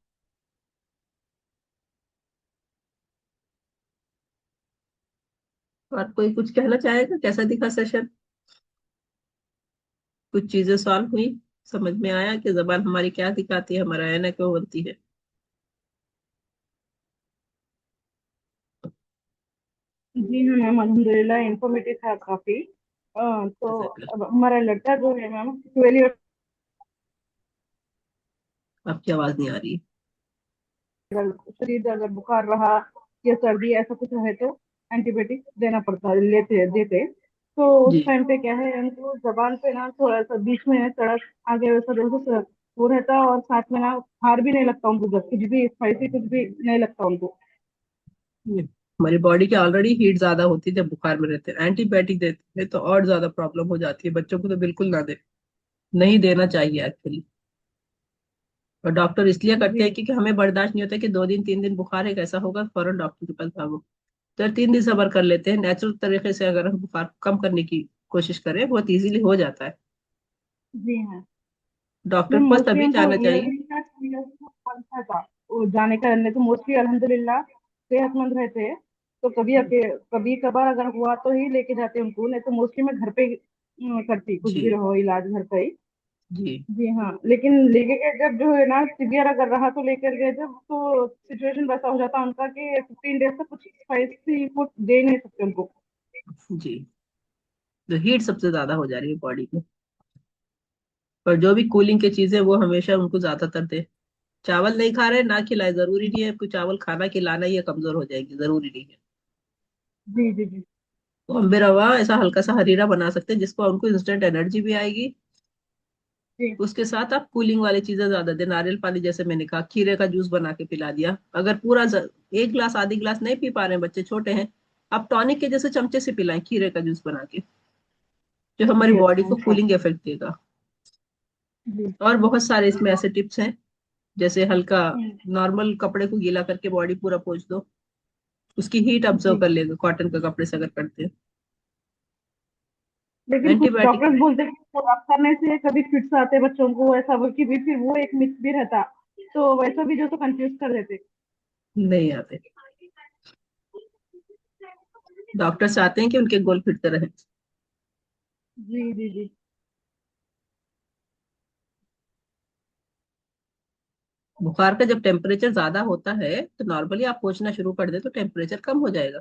और कोई कुछ कहना चाहेगा? कैसा दिखा सेशन? कुछ चीजें सॉल्व हुई? समझ में आया कि जबान हमारी क्या दिखाती है, हमारा आईना क्यों बनती है? जी हाँ मैम, अल्हम्दुलिल्लाह इंफॉर्मेटिव था काफी। तो जजाकल्लाह। अब हमारा लड़का जो है मैम 12 ईयर आपकी आवाज नहीं आ रही है। शरीर अगर बुखार रहा या सर्दी ऐसा कुछ है तो एंटीबायोटिक देना पड़ता है, लेते देते। तो उस जी। टाइम पे क्या है, उनको जबान पे ना थोड़ा सा बीच में सड़क आगे वैसा बिल्कुल वो रहता है, और साथ में ना खार भी नहीं लगता उनको, जब कुछ भी स्पाइसी कुछ भी नहीं लगता उनको। हमारी बॉडी की ऑलरेडी हीट ज्यादा होती है जब बुखार में रहते हैं, एंटीबायोटिक देते हैं तो और ज्यादा प्रॉब्लम हो जाती है। बच्चों को तो बिल्कुल ना दे, नहीं देना चाहिए एक्चुअली। और डॉक्टर इसलिए करते जी हैं क्योंकि हमें बर्दाश्त नहीं होता कि 2 दिन 3 दिन बुखार है, कैसा होगा, फौरन डॉक्टर के पास भागो। तो 3 दिन सबर कर लेते हैं। नेचुरल तरीके से अगर हम बुखार को कम करने की कोशिश करें, बहुत इजीली हो जाता है। जी हाँ डॉक्टर मैम, के पास मोस्टली तभी हमको जाना चाहिए। ईयरली का 2 ईयर का था वो जाने का, नहीं तो मोस्टली अल्हम्दुलिल्लाह सेहतमंद रहते हैं। तो कभी कभार अगर हुआ तो ही लेके जाते हैं उनको, नहीं तो मोस्टली मैं घर पे ही करती, कुछ भी जी। रहो इलाज घर पे ही। जी। जी हाँ, लेकिन लेके गए जब जो है ना सीवियर अगर रहा तो लेकर गए जब, तो सिचुएशन वैसा हो जाता उनका कि 15 डेज तक कुछ स्पाइसी फूड दे नहीं सकते उनको। जी। तो हीट सबसे ज्यादा हो जा रही है बॉडी में। और जो भी कूलिंग की चीजें वो हमेशा उनको ज्यादातर दे। चावल नहीं खा रहे, ना खिलाए, जरूरी नहीं है आपको चावल खाना, खिलाना ही है, कमजोर हो जाएगी, जरूरी नहीं है। जी जी जी। तो अम्बे रवा ऐसा हल्का सा हरीरा बना सकते हैं जिसको उनको इंस्टेंट एनर्जी भी आएगी। जी उसके साथ आप कूलिंग वाली चीजें ज्यादा दें, नारियल पानी जैसे मैंने कहा, खीरे का जूस बना के पिला दिया। अगर पूरा एक गिलास आधी गिलास नहीं पी पा रहे हैं, बच्चे छोटे हैं, आप टॉनिक के जैसे चमचे से पिलाएं खीरे का जूस बना के, जो हमारी जी बॉडी को अच्छा कूलिंग इफेक्ट देगा। जी। और बहुत सारे इसमें ऐसे टिप्स हैं, जैसे हल्का हम्म, नॉर्मल कपड़े को गीला करके बॉडी पूरा पोंछ दो, उसकी हीट ऑब्जर्व जी। कर लेगा कॉटन का कपड़े से अगर करते हैं। लेकिन कुछ एंटीबायोटिक डॉक्टर्स बोलते हैं कि वो रब करने से कभी फिट्स आते बच्चों को, ऐसा बोल के भी फिर वो एक मिथ भी रहता, तो वैसा भी जो तो कंफ्यूज कर देते। नहीं आते। डॉक्टर चाहते हैं कि उनके गोल फिरते रहे। जी जी जी। बुखार का जब टेम्परेचर ज्यादा होता है तो नॉर्मली आप पोंछना शुरू कर दे तो टेम्परेचर कम हो जाएगा।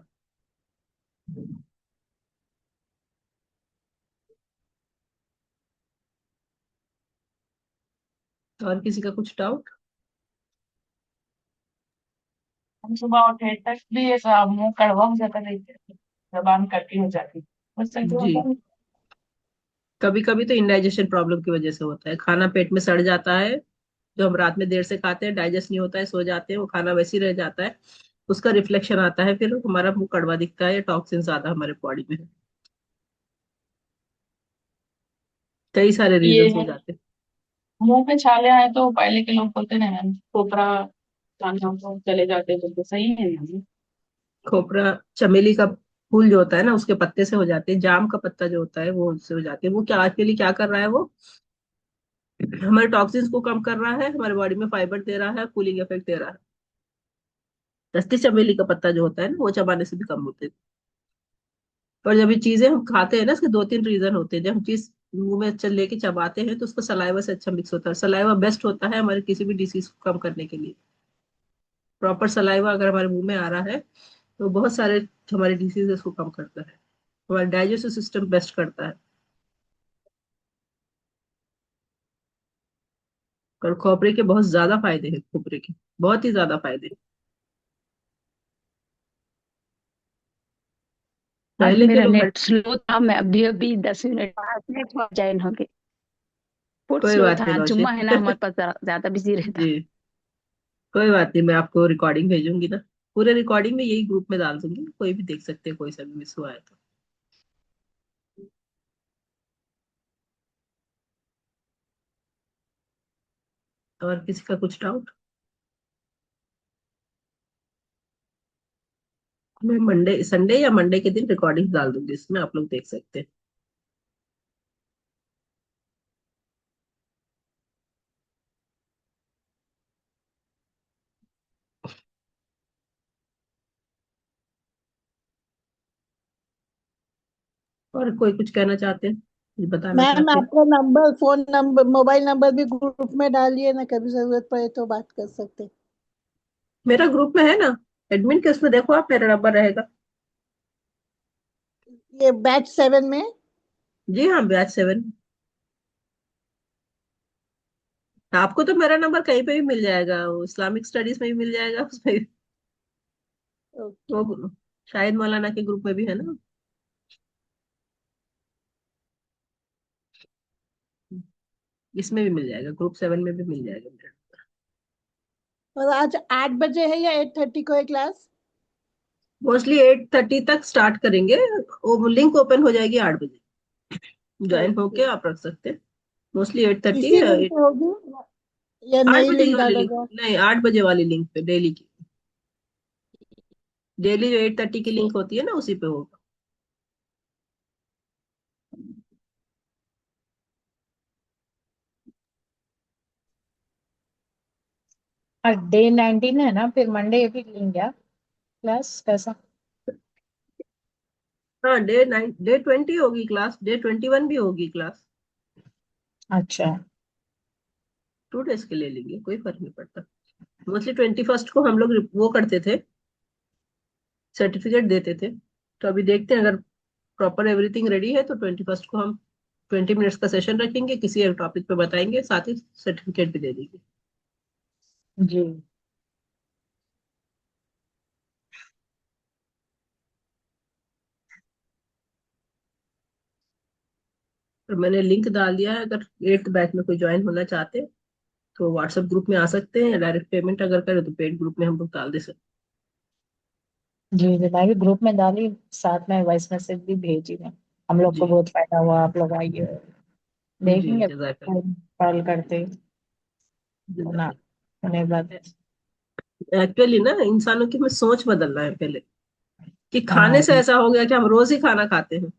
और किसी का कुछ डाउट? हम सुबह उठे तक भी ऐसा मुंह कड़वा हो जाता है, जबान कटी हो जाती, बस तक जो जी, होता है। कभी कभी तो इंडाइजेशन प्रॉब्लम की वजह से होता है, खाना पेट में सड़ जाता है, जो हम रात में देर से खाते हैं, डाइजेस्ट नहीं होता है, सो जाते हैं, वो खाना वैसे ही रह जाता है, उसका रिफ्लेक्शन आता है, फिर हमारा मुंह कड़वा दिखता है, या टॉक्सिन ज्यादा हमारे बॉडी में है। कई सारे ये रीजन हो जाते हैं। मुंह पे छाले आए तो पहले के लोग बोलते ना, कोपरा खाना तो चले जाते, बोलते सही है ना। खोपरा, चमेली का फूल जो होता है ना, उसके पत्ते से हो जाते हैं, जाम का पत्ता जो होता है वो उससे हो जाते हैं। वो क्या के लिए क्या कर रहा है, वो हमारे टॉक्सिन्स को कम कर रहा है, हमारे बॉडी में फाइबर दे रहा है, कूलिंग इफेक्ट दे रहा है। दस्ती चमेली का पत्ता जो होता है ना, वो चबाने से भी कम होते हैं। और जब ये चीजें हम खाते हैं ना, इसके दो तीन रीजन होते हैं। जब हम चीज मुंह में चल लेके चबाते हैं तो उसका सलाइवा से अच्छा मिक्स होता है। सलाइवा बेस्ट होता है हमारे किसी भी डिसीज को कम करने के लिए। प्रॉपर सलाइवा अगर हमारे मुंह में आ रहा है तो बहुत सारे हमारे डिसीजेस को कम करता है, हमारा डाइजेस्टिव सिस्टम बेस्ट करता है। और खोपरे के बहुत ज्यादा फायदे हैं, खोपरे के बहुत ही ज्यादा फायदे हैं। आज पहले के मेरा लोग नेट स्लो था, मैं अभी अभी 10 मिनट बाद में ज्वाइन हो गई। बहुत कोई स्लो बात था, नहीं आज जुम्मा है ना, रोशनी। हमारे पास ज्यादा बिजी रहता। जी, कोई बात नहीं, मैं आपको रिकॉर्डिंग भेजूंगी ना, पूरे रिकॉर्डिंग में यही ग्रुप में डाल दूंगी, कोई भी देख सकते हैं, कोई सा भी मिस हुआ है तो। और किसी का कुछ डाउट? मैं मंडे संडे या मंडे के दिन रिकॉर्डिंग डाल दूंगी, इसमें आप लोग देख सकते हैं। और कोई कुछ कहना चाहते हैं, कुछ बताना मैम चाहते हैं? आपका number, phone number, mobile number भी ग्रुप में डालिए ना, कभी जरूरत पड़े तो बात कर सकते। मेरा ग्रुप में है ना, एडमिन के उसमें देखो आप, मेरा नंबर रहेगा। ये बैच 7 में। जी हाँ, बैच 7। आपको तो मेरा नंबर कहीं पे भी मिल जाएगा, वो इस्लामिक स्टडीज में भी मिल जाएगा उसमें। ओके। वो शाहिद मौलाना के ग्रुप में भी है ना। इसमें भी मिल जाएगा, ग्रुप 7 में भी मिल जाएगा मेरा। और आज 8 बजे है या 8:30 को है क्लास? मोस्टली 8:30 तक स्टार्ट करेंगे, वो लिंक ओपन हो जाएगी 8 बजे, ज्वाइन होके ओके। आप रख सकते हैं। मोस्टली 8:30 इसी या लिंक पे होगी या आठ नई बजे की लिंक वाली डाला लिंक, जाए? नहीं 8 बजे वाली लिंक पे, डेली की, डेली जो 8:30 की लिंक होती है ना, उसी पे होगा। और डे 19 है ना, फिर मंडे भी लेंगे क्लास कैसा? हाँ, डे 20 होगी क्लास, डे 21 भी होगी क्लास। अच्छा। 2 डेज के ले लेंगे, कोई फर्क नहीं पड़ता। मोस्टली 21st को हम लोग वो करते थे, सर्टिफिकेट देते थे। तो अभी देखते हैं, अगर प्रॉपर एवरीथिंग रेडी है तो 21st को हम 20 मिनट्स का सेशन रखेंगे, किसी एक टॉपिक पे बताएंगे, साथ ही सर्टिफिकेट भी दे देंगे। जी। और मैंने लिंक डाल दिया है, अगर 8th बैच में कोई ज्वाइन होना चाहते हैं तो व्हाट्सएप ग्रुप में आ सकते हैं, डायरेक्ट पेमेंट अगर करें तो पेड ग्रुप में हम लोग डाल दे सकते जी जी, मैं भी ग्रुप में डाली, साथ में वॉइस मैसेज भी भेजी मैं। हम हैं। लोग को जी बहुत फायदा हुआ, आप लोग आइए जी देखेंगे। जजाकल्ला। कॉल करते ना, जजाकल्ला। सुने बात। एक्चुअली ना इंसानों की में सोच बदलना है पहले, कि खाने हाँ से ऐसा हो गया कि हम रोज ही खाना खाते हैं।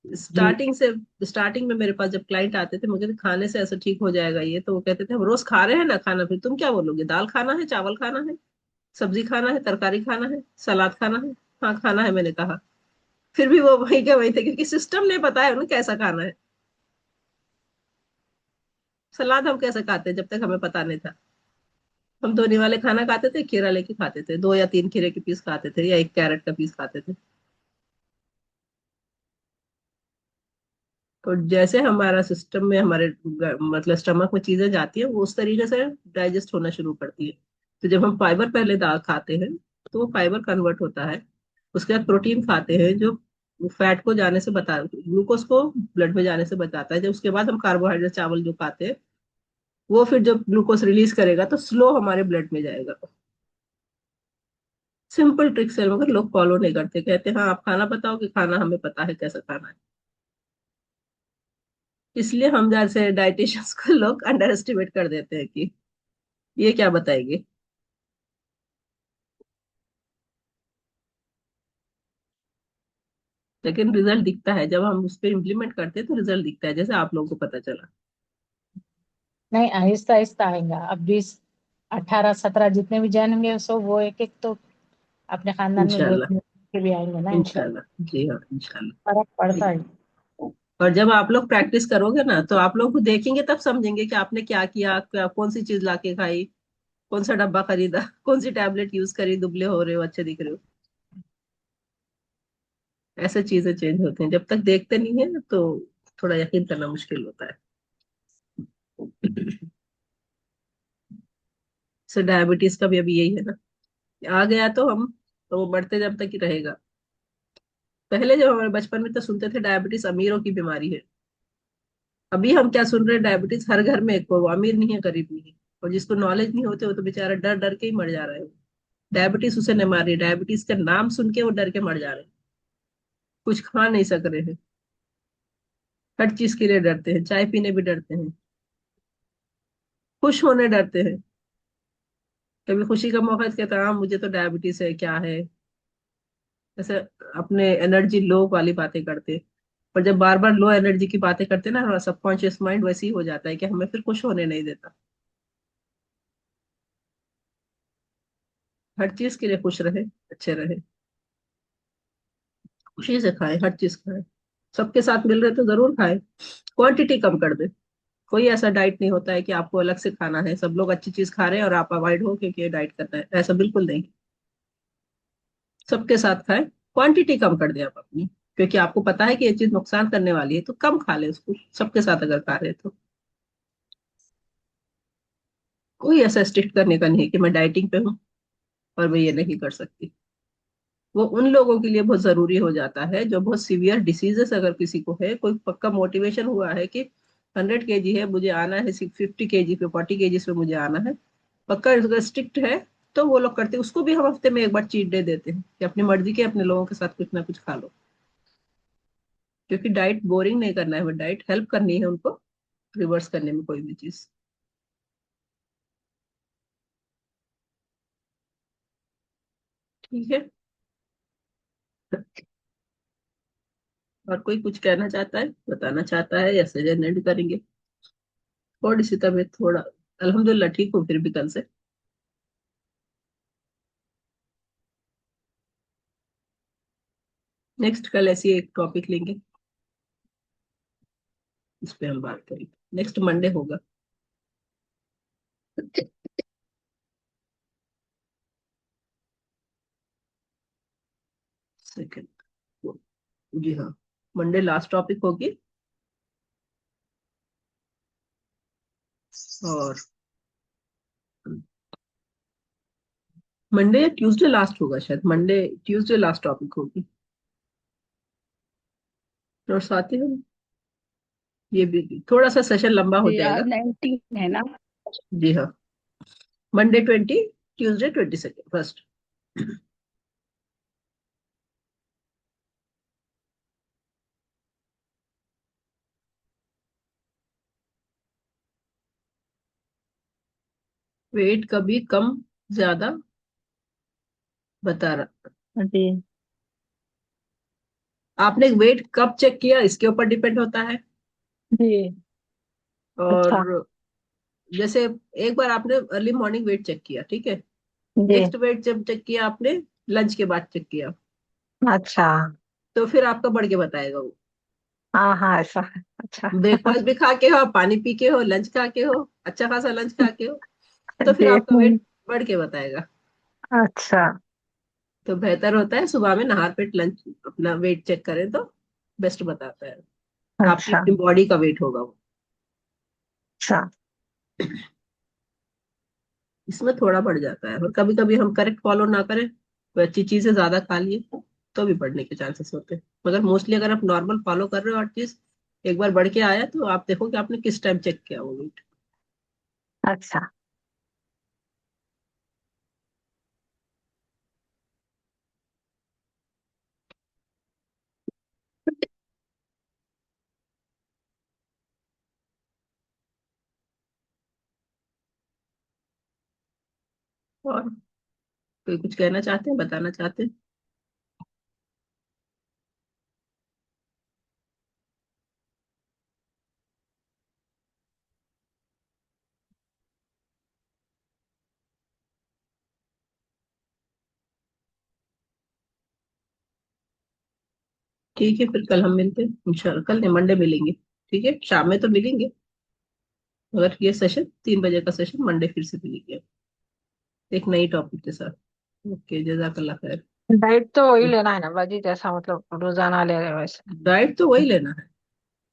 जी स्टार्टिंग में मेरे पास जब क्लाइंट आते थे, मुझे खाने से ऐसा ठीक हो जाएगा ये, तो वो कहते थे हम रोज खा रहे हैं ना खाना, फिर तुम क्या बोलोगे, दाल खाना है, चावल खाना है, सब्जी खाना है, तरकारी खाना है, सलाद खाना है। हाँ खाना है मैंने कहा। फिर भी वो वही के वही थे, क्योंकि सिस्टम नहीं पता है उन्हें कैसा खाना है। सलाद हम कैसे खाते हैं जब तक हमें पता नहीं था। हम धोने वाले खाना खाते थे, खीरा लेके खाते थे, 2 या 3 खीरे के पीस खाते थे, या एक कैरेट का पीस खाते थे। तो जैसे हमारा सिस्टम में हमारे मतलब स्टमक में चीजें जाती है, वो उस तरीके से डाइजेस्ट होना शुरू करती है। तो जब हम फाइबर पहले दाल खाते हैं तो वो फाइबर कन्वर्ट होता है। उसके बाद प्रोटीन खाते हैं जो फैट को जाने से बता, ग्लूकोज को ब्लड में जाने से बचाता है। जब उसके बाद हम कार्बोहाइड्रेट चावल जो खाते हैं, वो फिर जब ग्लूकोज रिलीज करेगा तो स्लो हमारे ब्लड में जाएगा। सिंपल ट्रिक्स है, मगर लोग फॉलो नहीं करते, कहते हैं हाँ आप खाना बताओ, कि खाना हमें पता है कैसा खाना है। इसलिए हम जैसे डाइटिशियंस को लोग अंडर एस्टिमेट कर देते हैं कि ये क्या बताएंगे। लेकिन रिजल्ट दिखता है, जब हम उस पर इम्प्लीमेंट करते हैं तो रिजल्ट दिखता है, जैसे आप लोगों को पता चला। नहीं, आहिस्ता आहिस्ता आएगा। अब 20, 18, 17 जितने भी जन होंगे, सो वो एक एक तो अपने खानदान में दो इंशाल्लाह। तीन के भी आएंगे ना, इंशाल्लाह। इंशाल्लाह जी हाँ इंशाल्लाह। फर्क पड़ता है। और जब आप लोग प्रैक्टिस करोगे ना, तो आप लोग देखेंगे तब समझेंगे कि आपने क्या किया, कौन सी चीज लाके खाई, कौन सा डब्बा खरीदा, कौन सी टैबलेट यूज करी, दुबले हो रहे हो अच्छे दिख रहे हो। ऐसे चीजें चेंज होती हैं, जब तक देखते नहीं है तो थोड़ा यकीन करना मुश्किल होता है। से डायबिटीज का भी अभी यही है ना, आ गया तो हम, तो वो बढ़ते जब तक ही रहेगा। पहले जब हमारे बचपन में तो सुनते थे डायबिटीज अमीरों की बीमारी है। अभी हम क्या सुन रहे हैं, डायबिटीज हर घर में एक को, वो अमीर नहीं है गरीब नहीं है। और जिसको नॉलेज नहीं होते वो तो बेचारा डर डर के ही मर जा रहा है। डायबिटीज उसे नहीं मार रही, डायबिटीज का नाम सुन के वो डर के मर जा रहे हैं। कुछ खा नहीं सक रहे हैं, हर चीज के लिए डरते हैं, चाय पीने भी डरते हैं, खुश होने डरते हैं। कभी खुशी का मौका है तो कहते हैं हाँ मुझे तो डायबिटीज है, क्या है, ऐसे अपने एनर्जी लो वाली बातें करते हैं। पर जब बार बार लो एनर्जी की बातें करते हैं ना, हमारा सबकॉन्शियस माइंड वैसे ही हो जाता है कि हमें फिर खुश होने नहीं देता। हर चीज के लिए खुश रहे, अच्छे रहे, खुशी से खाए, हर चीज खाए। सबके साथ मिल रहे तो जरूर खाए, क्वांटिटी कम कर दे। कोई ऐसा डाइट नहीं होता है कि आपको अलग से खाना है, सब लोग अच्छी चीज खा रहे हैं और आप अवॉइड हो क्योंकि ये डाइट करना है, ऐसा बिल्कुल नहीं। सबके साथ खाए, क्वांटिटी कम कर दे आप अपनी, क्योंकि आपको पता है कि ये चीज नुकसान करने वाली है तो कम खा ले उसको, सबके साथ अगर खा रहे हैं तो। कोई ऐसा स्ट्रिक्ट करने का नहीं है कि मैं डाइटिंग पे हूँ और मैं ये नहीं कर सकती। वो उन लोगों के लिए बहुत जरूरी हो जाता है जो बहुत सीवियर डिसीजेस अगर किसी को है, कोई पक्का मोटिवेशन हुआ है कि 100 kg है मुझे आना है, 50 kg पे 40 kg पे मुझे आना है, पक्का अगर स्ट्रिक्ट है, तो वो लोग करते हैं। उसको भी हम हफ्ते में एक बार चीट डे देते हैं कि अपनी मर्जी के अपने लोगों के साथ कुछ ना कुछ खा लो। क्योंकि डाइट बोरिंग नहीं करना है, वो डाइट हेल्प करनी है उनको रिवर्स करने में कोई भी चीज। ठीक है। और कोई कुछ कहना चाहता है, बताना चाहता है, या सजेशन एंड करेंगे। थोड़ी सी तबीयत थोड़ा, अल्हम्दुलिल्लाह ठीक हूँ फिर भी कल से। नेक्स्ट कल ऐसी एक टॉपिक लेंगे, इस पे हम बात करेंगे। नेक्स्ट मंडे होगा। सेकंड, जी हाँ, मंडे लास्ट टॉपिक होगी। और मंडे या ट्यूसडे लास्ट होगा, शायद मंडे ट्यूसडे लास्ट टॉपिक होगी। नोट्स आते हैं। ये भी थोड़ा सा सेशन लंबा हो ये जाएगा। आज 19 है ना? जी हाँ, मंडे 20, ट्यूसडे 22 फर्स्ट। वेट कभी कम ज्यादा बता रहा। जी। आपने वेट कब चेक किया इसके ऊपर डिपेंड होता है। जी। अच्छा। और जैसे एक बार आपने अर्ली मॉर्निंग वेट चेक किया, ठीक है। जी। नेक्स्ट वेट जब चेक किया आपने लंच के बाद चेक किया, अच्छा। तो फिर आपका बढ़ के बताएगा वो। हाँ हाँ, ऐसा है। अच्छा। ब्रेकफास्ट भी खा के हो, पानी पी के हो, लंच खा के हो, अच्छा खासा लंच खा के हो, तो फिर जी। आपका वेट बढ़ के बताएगा। अच्छा। तो बेहतर होता है सुबह में नहार पेट लंच अपना वेट चेक करें तो बेस्ट बताता है। आपकी अच्छा। अपनी बॉडी का वेट होगा वो। अच्छा। इसमें थोड़ा बढ़ जाता है, और कभी कभी हम करेक्ट फॉलो ना करें तो अच्छी चीजें ज्यादा खा लिए तो भी बढ़ने के चांसेस होते हैं। मगर मोस्टली अगर आप नॉर्मल फॉलो कर रहे हो हर चीज, एक बार बढ़ के आया तो आप देखो कि आपने किस टाइम चेक किया वो वेट। अच्छा। और कोई कुछ कहना चाहते हैं, बताना चाहते हैं? ठीक है, फिर कल हम मिलते हैं इंशाल्लाह। कल नहीं, मंडे मिलेंगे। ठीक है, शाम में तो मिलेंगे। अगर ये सेशन 3 बजे का सेशन, मंडे फिर से मिलेंगे एक नई टॉपिक के साथ। ओके, जजाकल्ला खैर। डाइट तो वही लेना है ना बाजी, जैसा मतलब रोजाना ले रहे हो वैसे? डाइट तो वही लेना है,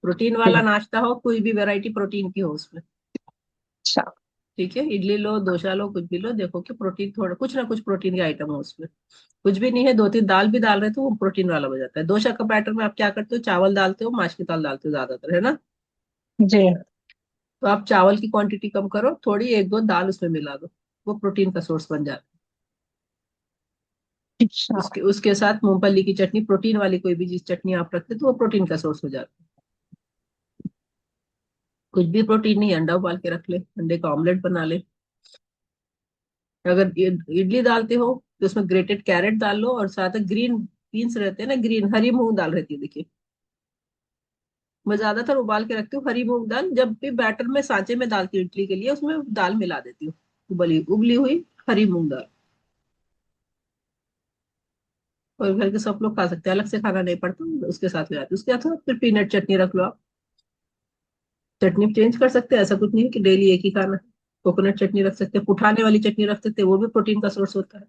प्रोटीन वाला ठीक। नाश्ता हो, कोई भी वैरायटी प्रोटीन की हो उसमें। अच्छा। ठीक है, इडली लो, डोसा लो, कुछ भी लो, देखो कि प्रोटीन थोड़ा कुछ ना कुछ प्रोटीन के आइटम हो उसमें। कुछ भी नहीं है, 2-3 दाल भी डाल रहे तो वो प्रोटीन वाला हो जाता है। डोसा का बैटर में आप क्या करते हो, चावल डालते हो, माश की दाल डालते हो ज्यादातर, है ना। जी। तो आप चावल की क्वांटिटी कम करो, थोड़ी 1-2 दाल उसमें मिला दो, वो प्रोटीन का सोर्स बन जाता है। अच्छा। उसके उसके साथ मूंगफली की चटनी, प्रोटीन वाली कोई भी चीज चटनी आप रखते तो वो प्रोटीन का सोर्स हो जाता है। कुछ भी प्रोटीन नहीं, अंडा उबाल के रख ले, अंडे का ऑमलेट बना ले। अगर इडली डालते हो तो उसमें ग्रेटेड कैरेट डाल लो, और साथ में ग्रीन बीन्स रहते हैं ना, ग्रीन हरी मूंग दाल रहती है, देखिए। मैं ज्यादातर उबाल के रखती हूँ हरी मूंग दाल, जब भी बैटर में सांचे में डालती हूँ इडली के लिए उसमें दाल मिला देती हूँ, उबली उबली हुई हरी मूंग दाल। और घर के सब लोग खा सकते हैं, अलग से खाना नहीं पड़ता, उसके साथ हो जाती है। उसके साथ फिर पीनट चटनी रख लो आप। चटनी चेंज कर सकते हैं, ऐसा कुछ नहीं है कि डेली एक ही खाना है। कोकोनट चटनी रख सकते हैं, पुठाने वाली चटनी रख सकते हैं, वो भी प्रोटीन का सोर्स होता है।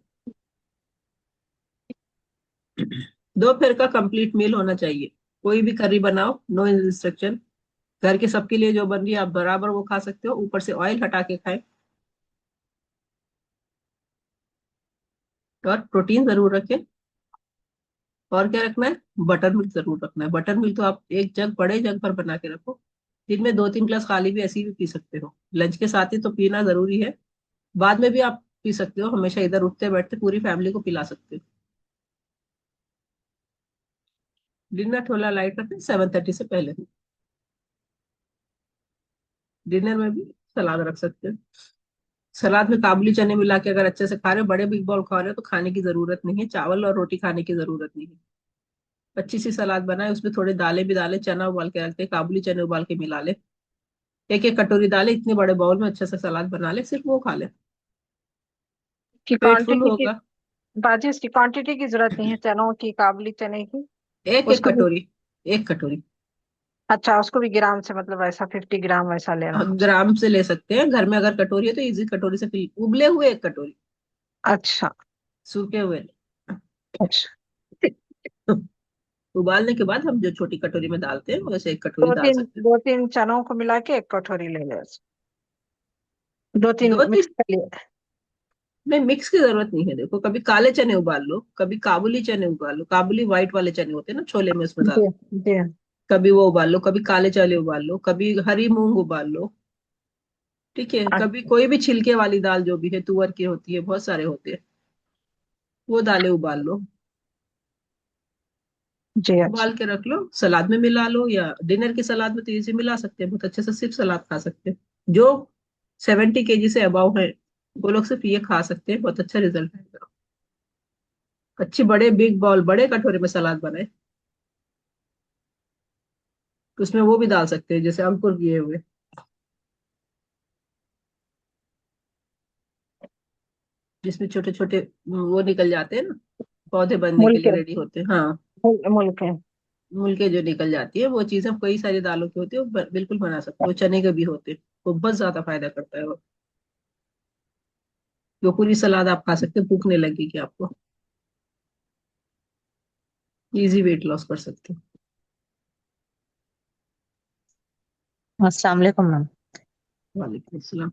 दोपहर का कंप्लीट मील होना चाहिए। कोई भी करी बनाओ, नो इंस्ट्रक्शन, घर के सबके लिए जो बन रही है आप बराबर वो खा सकते हो, ऊपर से ऑयल हटा के खाएं। और प्रोटीन जरूर रखें। और क्या रखना है, बटर मिल्क जरूर रखना है। बटर मिल्क तो आप एक जग, बड़े जग पर बना के रखो। दिन में 2-3 ग्लास खाली भी ऐसी भी पी सकते हो, लंच के साथ ही तो पीना जरूरी है। बाद में भी आप पी सकते हो, हमेशा इधर उठते बैठते पूरी फैमिली को पिला सकते हो। डिनर थोड़ा लाइट रखें, 7:30 से पहले। डिनर में भी सलाद रख सकते हो। सलाद में काबुली चने मिला के अगर अच्छे से खा रहे हो, बड़े बिग बाउल खा रहे हो, तो खाने की जरूरत नहीं है, चावल और रोटी खाने की जरूरत नहीं है। अच्छी सी सलाद बनाए, उसमें थोड़े दालें भी डाले, चना उबाल के रखते, काबुली चने उबाल के मिला ले। एक एक कटोरी डाले, इतने बड़े बाउल में अच्छे से सलाद बना ले, सिर्फ वो खा ले, की पेट फुल क्वांटिटी की होगा। बाजी, इसकी क्वांटिटी की जरूरत नहीं है चनों की, काबुली चने की? एक एक उसको भी? कटोरी, एक कटोरी। अच्छा, उसको भी ग्राम से मतलब ऐसा 50 ग्राम वैसा लेना है उसको? ग्राम से ले सकते हैं, घर में अगर कटोरी है तो इजी कटोरी से फिल, उबले हुए एक कटोरी, अच्छा। सूखे हुए नहीं। अच्छा। उबालने के बाद हम जो छोटी कटोरी में डालते हैं वैसे एक कटोरी दो डाल तीन सकते हैं। 2-3 चनों को मिला के 1 कटोरी ले ले उसको। 2-3 दो मिक्स तीन कर लिए? में मिक्स की जरूरत नहीं है, देखो कभी काले चने उबाल लो, कभी काबुली चने उबाल लो, काबुली व्हाइट वाले चने होते हैं ना छोले में, उसमें डाल। जी। जी। कभी वो उबाल लो, कभी काले चने उबाल लो, कभी हरी मूंग उबाल लो। ठीक है, कभी कोई भी छिलके वाली दाल जो भी है, तुअर की होती है, बहुत सारे होते हैं, वो दालें उबाल लो। जी अच्छा। उबाल के रख लो, सलाद में मिला लो, या डिनर की सलाद में तो इसे मिला सकते हैं बहुत अच्छे से, सिर्फ सलाद खा सकते हैं। जो 70 kg से अबव है वो लोग सिर्फ ये खा सकते हैं, बहुत अच्छा रिजल्ट आएगा। अच्छी बड़े बिग बॉल, बड़े कटोरे में सलाद बनाए, तो उसमें वो भी डाल सकते हैं जैसे अंकुर किए हुए, जिसमें छोटे छोटे वो निकल जाते हैं ना, पौधे बनने के लिए मुल्के, रेडी होते हैं। हाँ, मुल्के। मुल्के जो निकल जाती है, वो चीजें कई सारी दालों की होती है, वो बिल्कुल बना सकते हो। चने के भी होते हैं, वो बहुत ज्यादा फायदा करता है वो पूरी सलाद आप खा सकते हो, भूख नहीं लगेगी आपको, इजी वेट लॉस कर सकते हो। अस्सलाम वालेकुम मैम। वालेकुम अस्सलाम।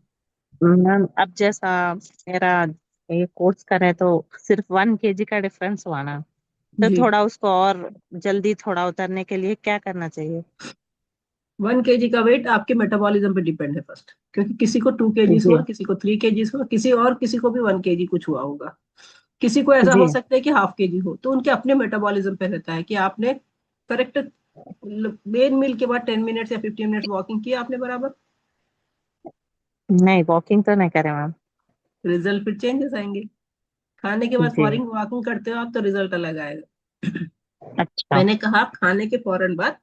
मैम अब जैसा मेरा ये कोर्स कर है तो सिर्फ 1 kg का डिफरेंस हुआ ना, तो जी, थोड़ा उसको और जल्दी थोड़ा उतरने के लिए क्या करना चाहिए? 1 kg का वेट आपके मेटाबॉलिज्म पे डिपेंड है फर्स्ट, क्योंकि किसी को 2 kg जी हुआ, किसी को 3 kg हुआ, किसी को भी 1 kg कुछ हुआ होगा। किसी को ऐसा हो जी। सकता है कि हाफ केजी हो, तो उनके अपने मेटाबॉलिज्म पे रहता है कि आपने करेक्ट मेन मील के बाद 10 मिनट्स या 15 मिनट्स वॉकिंग किया आपने बराबर, नहीं, वॉकिंग तो नहीं करे मैम। रिजल्ट फिर चेंजेस आएंगे। खाने के बाद जी। फॉरिंग वॉकिंग करते हो आप तो रिजल्ट अलग आएगा। अच्छा। मैंने कहा खाने के फौरन बाद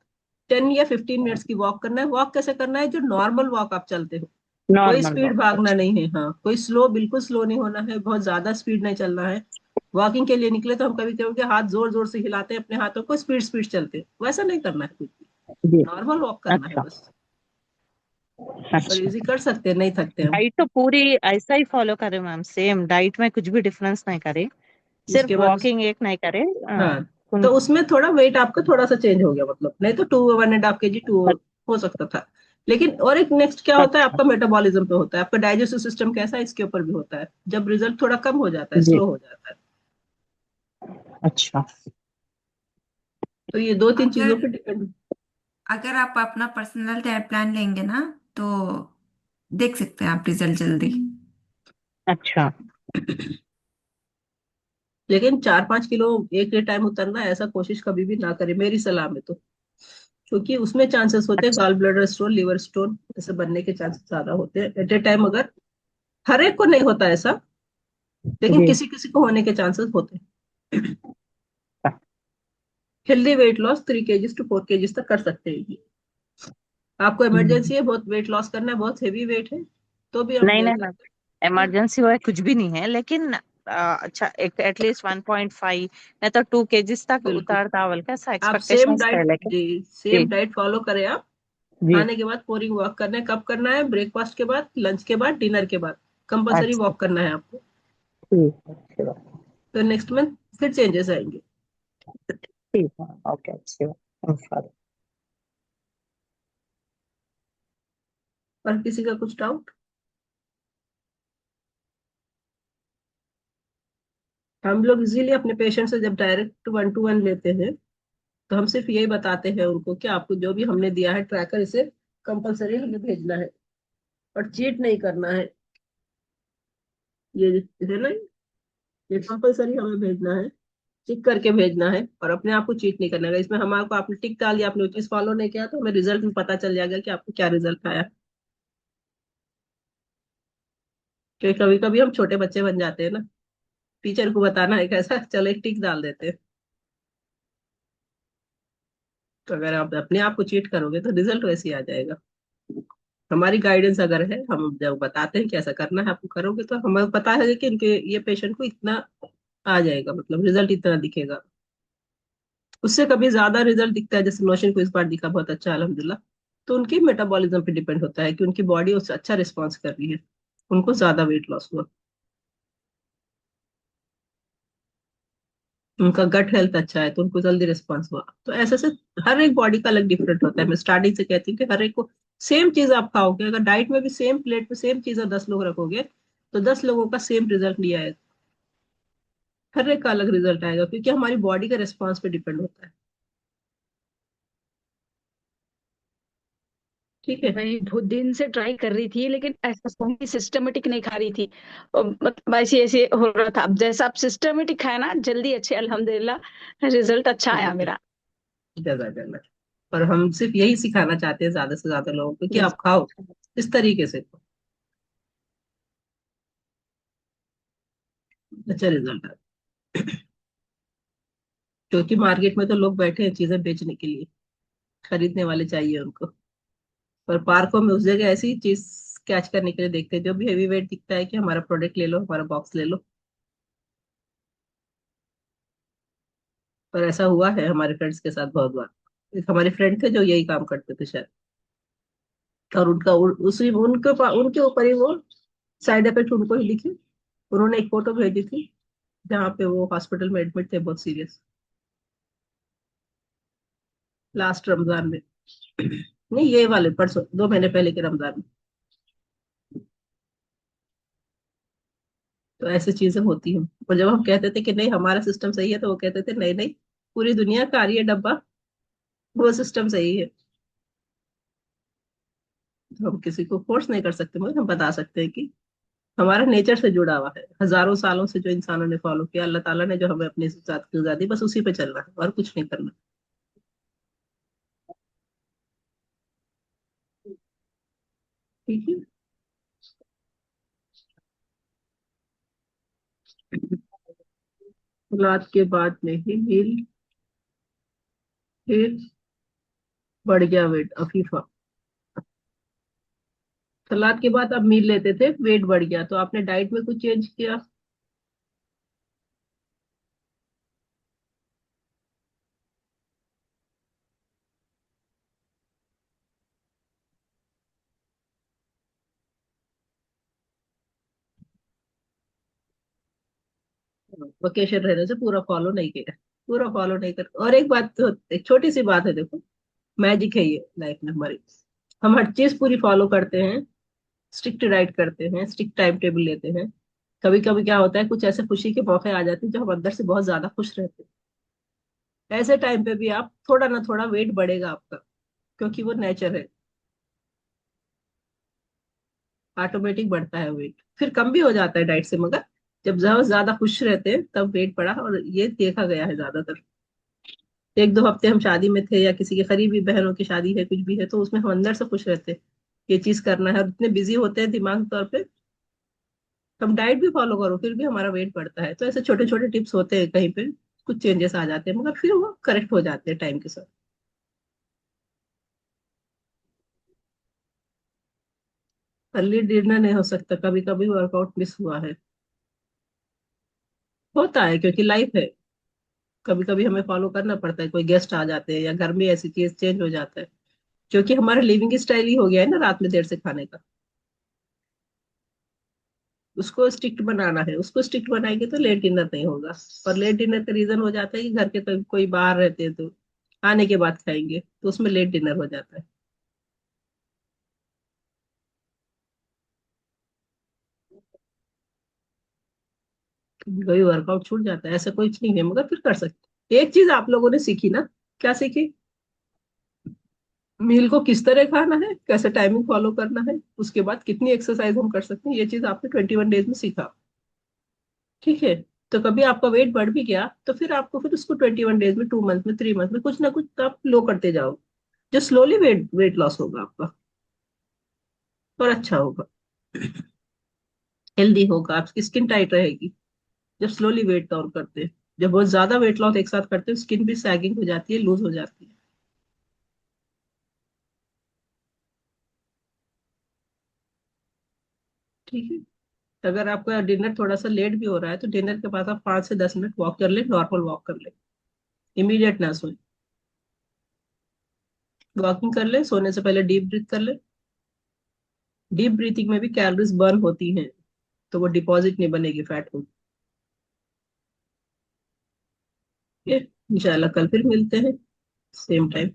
10 या 15 मिनट्स की वॉक करना है। वॉक कैसे करना है? जो नॉर्मल वॉक आप चलते हो, कोई नॉर्मल स्पीड वॉक, भागना अच्छा। नहीं है, हाँ, कोई स्लो, बिल्कुल स्लो नहीं होना है, बहुत ज्यादा स्पीड नहीं चलना है। वॉकिंग के लिए निकले तो हम कभी कभी हाथ जोर जोर से हिलाते हैं अपने हाथों को, स्पीड स्पीड चलते हैं, वैसा नहीं करना है कुछ भी, जी। नॉर्मल वॉक करना है अच्छा। बस। और अच्छा। इजी कर सकते हैं, नहीं थकते हम। डाइट तो पूरी ऐसा ही फॉलो करे मैम, सेम डाइट में कुछ भी डिफरेंस नहीं करे, सिर्फ उसके बाद वॉकिंग एक नहीं करे। हाँ, तो कुन- उसमें थोड़ा वेट आपका थोड़ा सा चेंज हो गया, मतलब नहीं तो 1.5 kg टू हो सकता था। लेकिन और एक नेक्स्ट क्या होता है, अच्छा। आपका मेटाबॉलिज्म पे होता है, आपका डाइजेस्टिव सिस्टम कैसा है इसके ऊपर भी होता है। जब रिजल्ट थोड़ा कम हो जाता है, जी। स्लो हो जाता है, अच्छा। तो ये दो तीन चीजों अगर पे डिपेंड। अगर आप अपना पर्सनल डाइट प्लान लेंगे ना, तो देख सकते हैं आप रिजल्ट जल्दी। अच्छा। लेकिन 4-5 किलो एक टाइम उतरना, ऐसा कोशिश कभी भी ना करें मेरी सलाह में तो, क्योंकि उसमें चांसेस होते हैं अच्छा। Gall bladder stone, liver stone ऐसे बनने के चांसेस ज्यादा होते हैं एट ए टाइम। अगर हर एक को नहीं होता ऐसा, लेकिन जी। किसी किसी को होने के चांसेस होते हैं। Healthy weight loss 3 kg to 4 kg तक कर सकते हैं ये। आपको हम्म। इमरजेंसी है, बहुत वेट लॉस करना है, बहुत हेवी वेट है, तो भी हम नहीं ले नहीं मैम, सकते हैं। इमरजेंसी वो कुछ भी नहीं है, लेकिन अच्छा एक एटलीस्ट 1.5 नहीं तो 2 kg तक बिल्कुल, उतारता वल का ऐसा आप सेम एक्सपेक्टेशंस है डाइट, लेकिन। जी, जी। सेम डाइट फॉलो करें आप। जी। खाने के बाद मॉर्निंग वॉक करना है, कब करना है? ब्रेकफास्ट के बाद, लंच के बाद, डिनर के बाद कंपलसरी अच्छा। वॉक करना है आपको। ठीक है, अच्छी बात। तो नेक्स्ट मंथ फिर चेंजेस आएंगे। ठीक है, ओके, अच्छी बात, इंशाल्लाह। और किसी का कुछ डाउट? हम लोग इजीली अपने पेशेंट से जब डायरेक्ट 1 to 1 लेते हैं, तो हम सिर्फ यही बताते हैं उनको कि आपको जो भी हमने दिया है ट्रैकर, इसे कंपलसरी हमें भेजना है और चीट नहीं करना है। ये है ना, ये कंपलसरी हमें भेजना है, टिक करके भेजना है, और अपने आप को चीट नहीं करना है। इसमें हमारे को आपने टिक डाल दिया, आपने वो चीज फॉलो नहीं किया, तो हमें रिजल्ट में पता चल जाएगा कि आपको क्या रिजल्ट आया। क्योंकि कभी कभी हम छोटे बच्चे बन जाते हैं ना, टीचर को बताना है कैसा, चलो एक टिक डाल देते हैं। तो अगर आप अपने आप को चीट करोगे तो रिजल्ट वैसे ही आ जाएगा। हमारी गाइडेंस अगर है, हम जब बताते हैं कि ऐसा करना है आपको, करोगे तो हमें पता है कि इनके ये पेशेंट को इतना आ जाएगा, मतलब रिजल्ट इतना दिखेगा। उससे कभी ज्यादा रिजल्ट दिखता है, जैसे नौशीन को इस बार दिखा बहुत अच्छा अल्हम्दुलिल्लाह, तो उनकी मेटाबॉलिज्म पे डिपेंड होता है कि उनकी बॉडी उससे अच्छा रिस्पॉन्स कर रही है, उनको ज्यादा वेट लॉस हुआ, उनका गट हेल्थ अच्छा है तो उनको जल्दी रिस्पॉन्स हुआ। तो ऐसे से हर एक बॉडी का अलग डिफरेंट होता है। मैं स्टार्टिंग से कहती हूँ कि हर एक को सेम चीज आप खाओगे, अगर डाइट में भी सेम प्लेट पे सेम चीज 10 लोग रखोगे, तो 10 लोगों का सेम रिजल्ट नहीं आएगा, हर एक का अलग रिजल्ट आएगा, क्योंकि हमारी बॉडी का रिस्पॉन्स पे डिपेंड होता है। ठीक है। वही बहुत दिन से ट्राई कर रही थी, लेकिन ऐसा सही सिस्टमेटिक नहीं खा रही थी। और मतलब ऐसे ऐसे हो रहा था। अब जैसा आप सिस्टमेटिक खाए ना, जल्दी अच्छे, अल्हम्दुलिल्लाह रिजल्ट अच्छा आया मेरा। जजाकल्ला। और हम सिर्फ यही सिखाना चाहते हैं ज्यादा से ज्यादा लोगों को कि आप खाओ इस तरीके से, अच्छा रिजल्ट है। क्योंकि मार्केट में तो लोग बैठे हैं चीजें बेचने के लिए, खरीदने वाले चाहिए उनको। पर पार्कों में उस जगह ऐसी चीज कैच करने के लिए देखते हैं जो भी हैवी वेट दिखता है कि हमारा प्रोडक्ट ले लो, हमारा बॉक्स ले लो। पर ऐसा हुआ है हमारे फ्रेंड्स के साथ बहुत बार। एक हमारे फ्रेंड थे जो यही काम करते थे शायद, और उनका उसी उनके ऊपर ही वो साइड इफेक्ट उनको ही लिखे। उन्होंने एक फोटो भेजी थी जहाँ पे वो हॉस्पिटल में एडमिट थे, बहुत सीरियस, लास्ट रमजान में। नहीं, ये वाले परसों 2 महीने पहले के रमजान में। तो ऐसी चीजें होती हैं। और जब हम कहते थे कि नहीं हमारा सिस्टम सही है, तो वो कहते थे नहीं नहीं, पूरी दुनिया का आ रही है डब्बा, वो सिस्टम सही है। तो हम किसी को फोर्स नहीं कर सकते, मगर हम बता सकते हैं कि हमारा नेचर से जुड़ा हुआ है, हजारों सालों से जो इंसानों ने फॉलो किया, अल्लाह ताला ने जो हमें अपने साथ गुजार दी, बस उसी पे चलना है और कुछ नहीं करना। ठीक है। औलाद के बाद में ही मील, फिर बढ़ गया वेट, अफीफा। सलाद के बाद आप मील लेते थे, वेट बढ़ गया, तो आपने डाइट में कुछ चेंज किया? वेकेशन रहने से पूरा फॉलो नहीं किया, पूरा फॉलो नहीं कर। और एक बात तो, एक छोटी सी बात है, देखो मैजिक है ये लाइफ में हमारी। हम हर चीज पूरी फॉलो करते हैं, स्ट्रिक्ट डाइट करते हैं, स्ट्रिक्ट टाइम टेबल लेते हैं। कभी कभी क्या होता है, कुछ ऐसे खुशी के मौके आ जाते हैं जो हम अंदर से बहुत ज्यादा खुश रहते हैं। ऐसे टाइम पे भी आप थोड़ा ना थोड़ा वेट बढ़ेगा आपका, क्योंकि वो नेचर है, ऑटोमेटिक बढ़ता है वेट, फिर कम भी हो जाता है डाइट से। मगर जब ज्यादा ज्यादा खुश रहते हैं तब वेट बढ़ा, और ये देखा गया है ज्यादातर। 1-2 हफ्ते हम शादी में थे या किसी के करीबी बहनों की शादी है, कुछ भी है, तो उसमें हम अंदर से खुश रहते हैं, ये चीज करना है, और इतने बिजी होते हैं दिमाग तौर पे। हम डाइट भी फॉलो करो फिर भी हमारा वेट बढ़ता है। तो ऐसे छोटे छोटे टिप्स होते हैं, कहीं पे कुछ चेंजेस आ जाते हैं, मगर फिर वो करेक्ट हो जाते हैं टाइम के साथ। अर्ली डिनर नहीं हो सकता, कभी कभी वर्कआउट मिस हुआ है, होता है क्योंकि लाइफ है। कभी कभी हमें फॉलो करना पड़ता है, कोई गेस्ट आ जाते हैं या घर में ऐसी चीज चेंज हो जाता है, क्योंकि हमारा लिविंग स्टाइल ही हो गया है ना रात में देर से खाने का। उसको स्ट्रिक्ट बनाना है, उसको स्ट्रिक्ट बनाएंगे तो लेट डिनर नहीं होगा। और लेट डिनर का रीजन हो जाता है कि घर के तो कोई बाहर रहते हैं, तो आने के बाद खाएंगे, तो उसमें लेट डिनर हो जाता है। वही वर्कआउट छूट जाता है, ऐसा कुछ नहीं है, मगर फिर कर सकते। एक चीज आप लोगों ने सीखी ना, क्या सीखी? मील को किस तरह खाना है, कैसे टाइमिंग फॉलो करना है, उसके बाद कितनी एक्सरसाइज हम कर सकते हैं, ये चीज आपने 21 डेज में सीखा। ठीक है। तो कभी आपका वेट बढ़ भी गया, तो फिर आपको फिर उसको 21 डेज में, 2 मंथ में, 3 मंथ में कुछ ना कुछ आप लो करते जाओ, जो स्लोली वेट वेट लॉस होगा आपका, और अच्छा होगा, हेल्दी होगा, आपकी स्किन टाइट रहेगी। जब स्लोली वेट डाउन करते हैं, जब बहुत ज्यादा वेट लॉस एक साथ करते हैं, स्किन भी सैगिंग हो जाती है, लूज हो जाती है। ठीक है। अगर आपका डिनर थोड़ा सा लेट भी हो रहा है, तो डिनर के बाद आप 5 से 10 मिनट वॉक कर ले, नॉर्मल वॉक कर ले, इमीडिएट ना सोए। वॉकिंग कर ले, सोने से पहले डीप ब्रीथ कर ले। डीप ब्रीथिंग में भी कैलोरीज बर्न होती हैं, तो वो डिपॉजिट नहीं बनेगी, फैट होगी। इंशाल्लाह कल फिर मिलते हैं, सेम टाइम।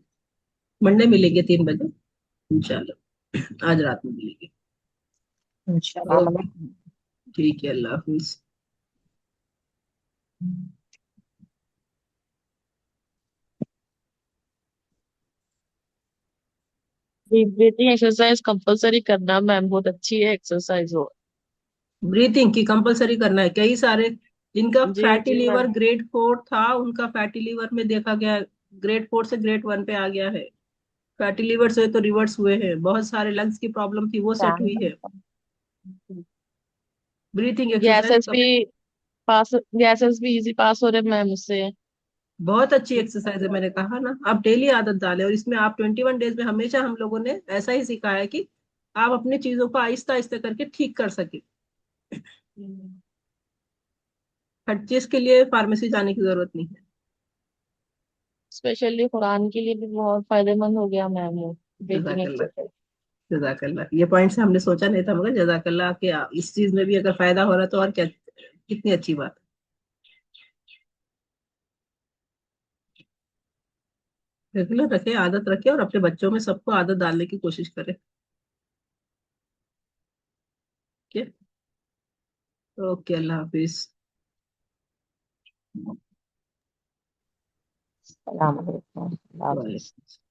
मंडे मिलेंगे 3 बजे इंशाल्लाह, आज रात में मिलेंगे। इंशाल्लाह। ओके। ठीक है, अल्लाह हाफिज। ब्रीथिंग एक्सरसाइज कंपलसरी करना मैम, बहुत अच्छी है एक्सरसाइज वो। ब्रीथिंग की कंपलसरी करना है, कई सारे जिनका जी फैटी जी लीवर मैम। ग्रेड 4 था, उनका फैटी लीवर में देखा गया, ग्रेड 4 से ग्रेड 1 पे आ गया है। फैटी लीवर से तो रिवर्स हुए हैं, बहुत सारे लंग्स की प्रॉब्लम थी वो सेट हुई है। ब्रीथिंग एक्सरसाइज गैसेस भी पास, गैसेस भी इजी पास हो रहे मैम उससे। बहुत अच्छी एक्सरसाइज है, मैंने कहा ना, आप डेली आदत डालें, और इसमें आप 21 डेज में, हमेशा हम लोगों ने ऐसा ही सिखाया है कि आप अपनी चीजों को आहिस्ता आहिस्ता करके ठीक कर सके। हर चीज के लिए फार्मेसी जाने की जरूरत नहीं है। स्पेशली कुरान के लिए भी बहुत फायदेमंद हो गया मैम वो ब्रीथिंग जजाकल्ला, एक्सरसाइज। जजाकल्ला, ये पॉइंट से हमने सोचा नहीं था, मगर जजाकल्ला कि इस चीज में भी अगर फायदा हो रहा है तो और क्या, कितनी अच्छी बात। रेगुलर रखे, आदत रखे, और अपने बच्चों में सबको आदत डालने की कोशिश करें। ठीक है, ओके, अल्लाह हाफिज। सलाम अलैकुम। वालेकुम।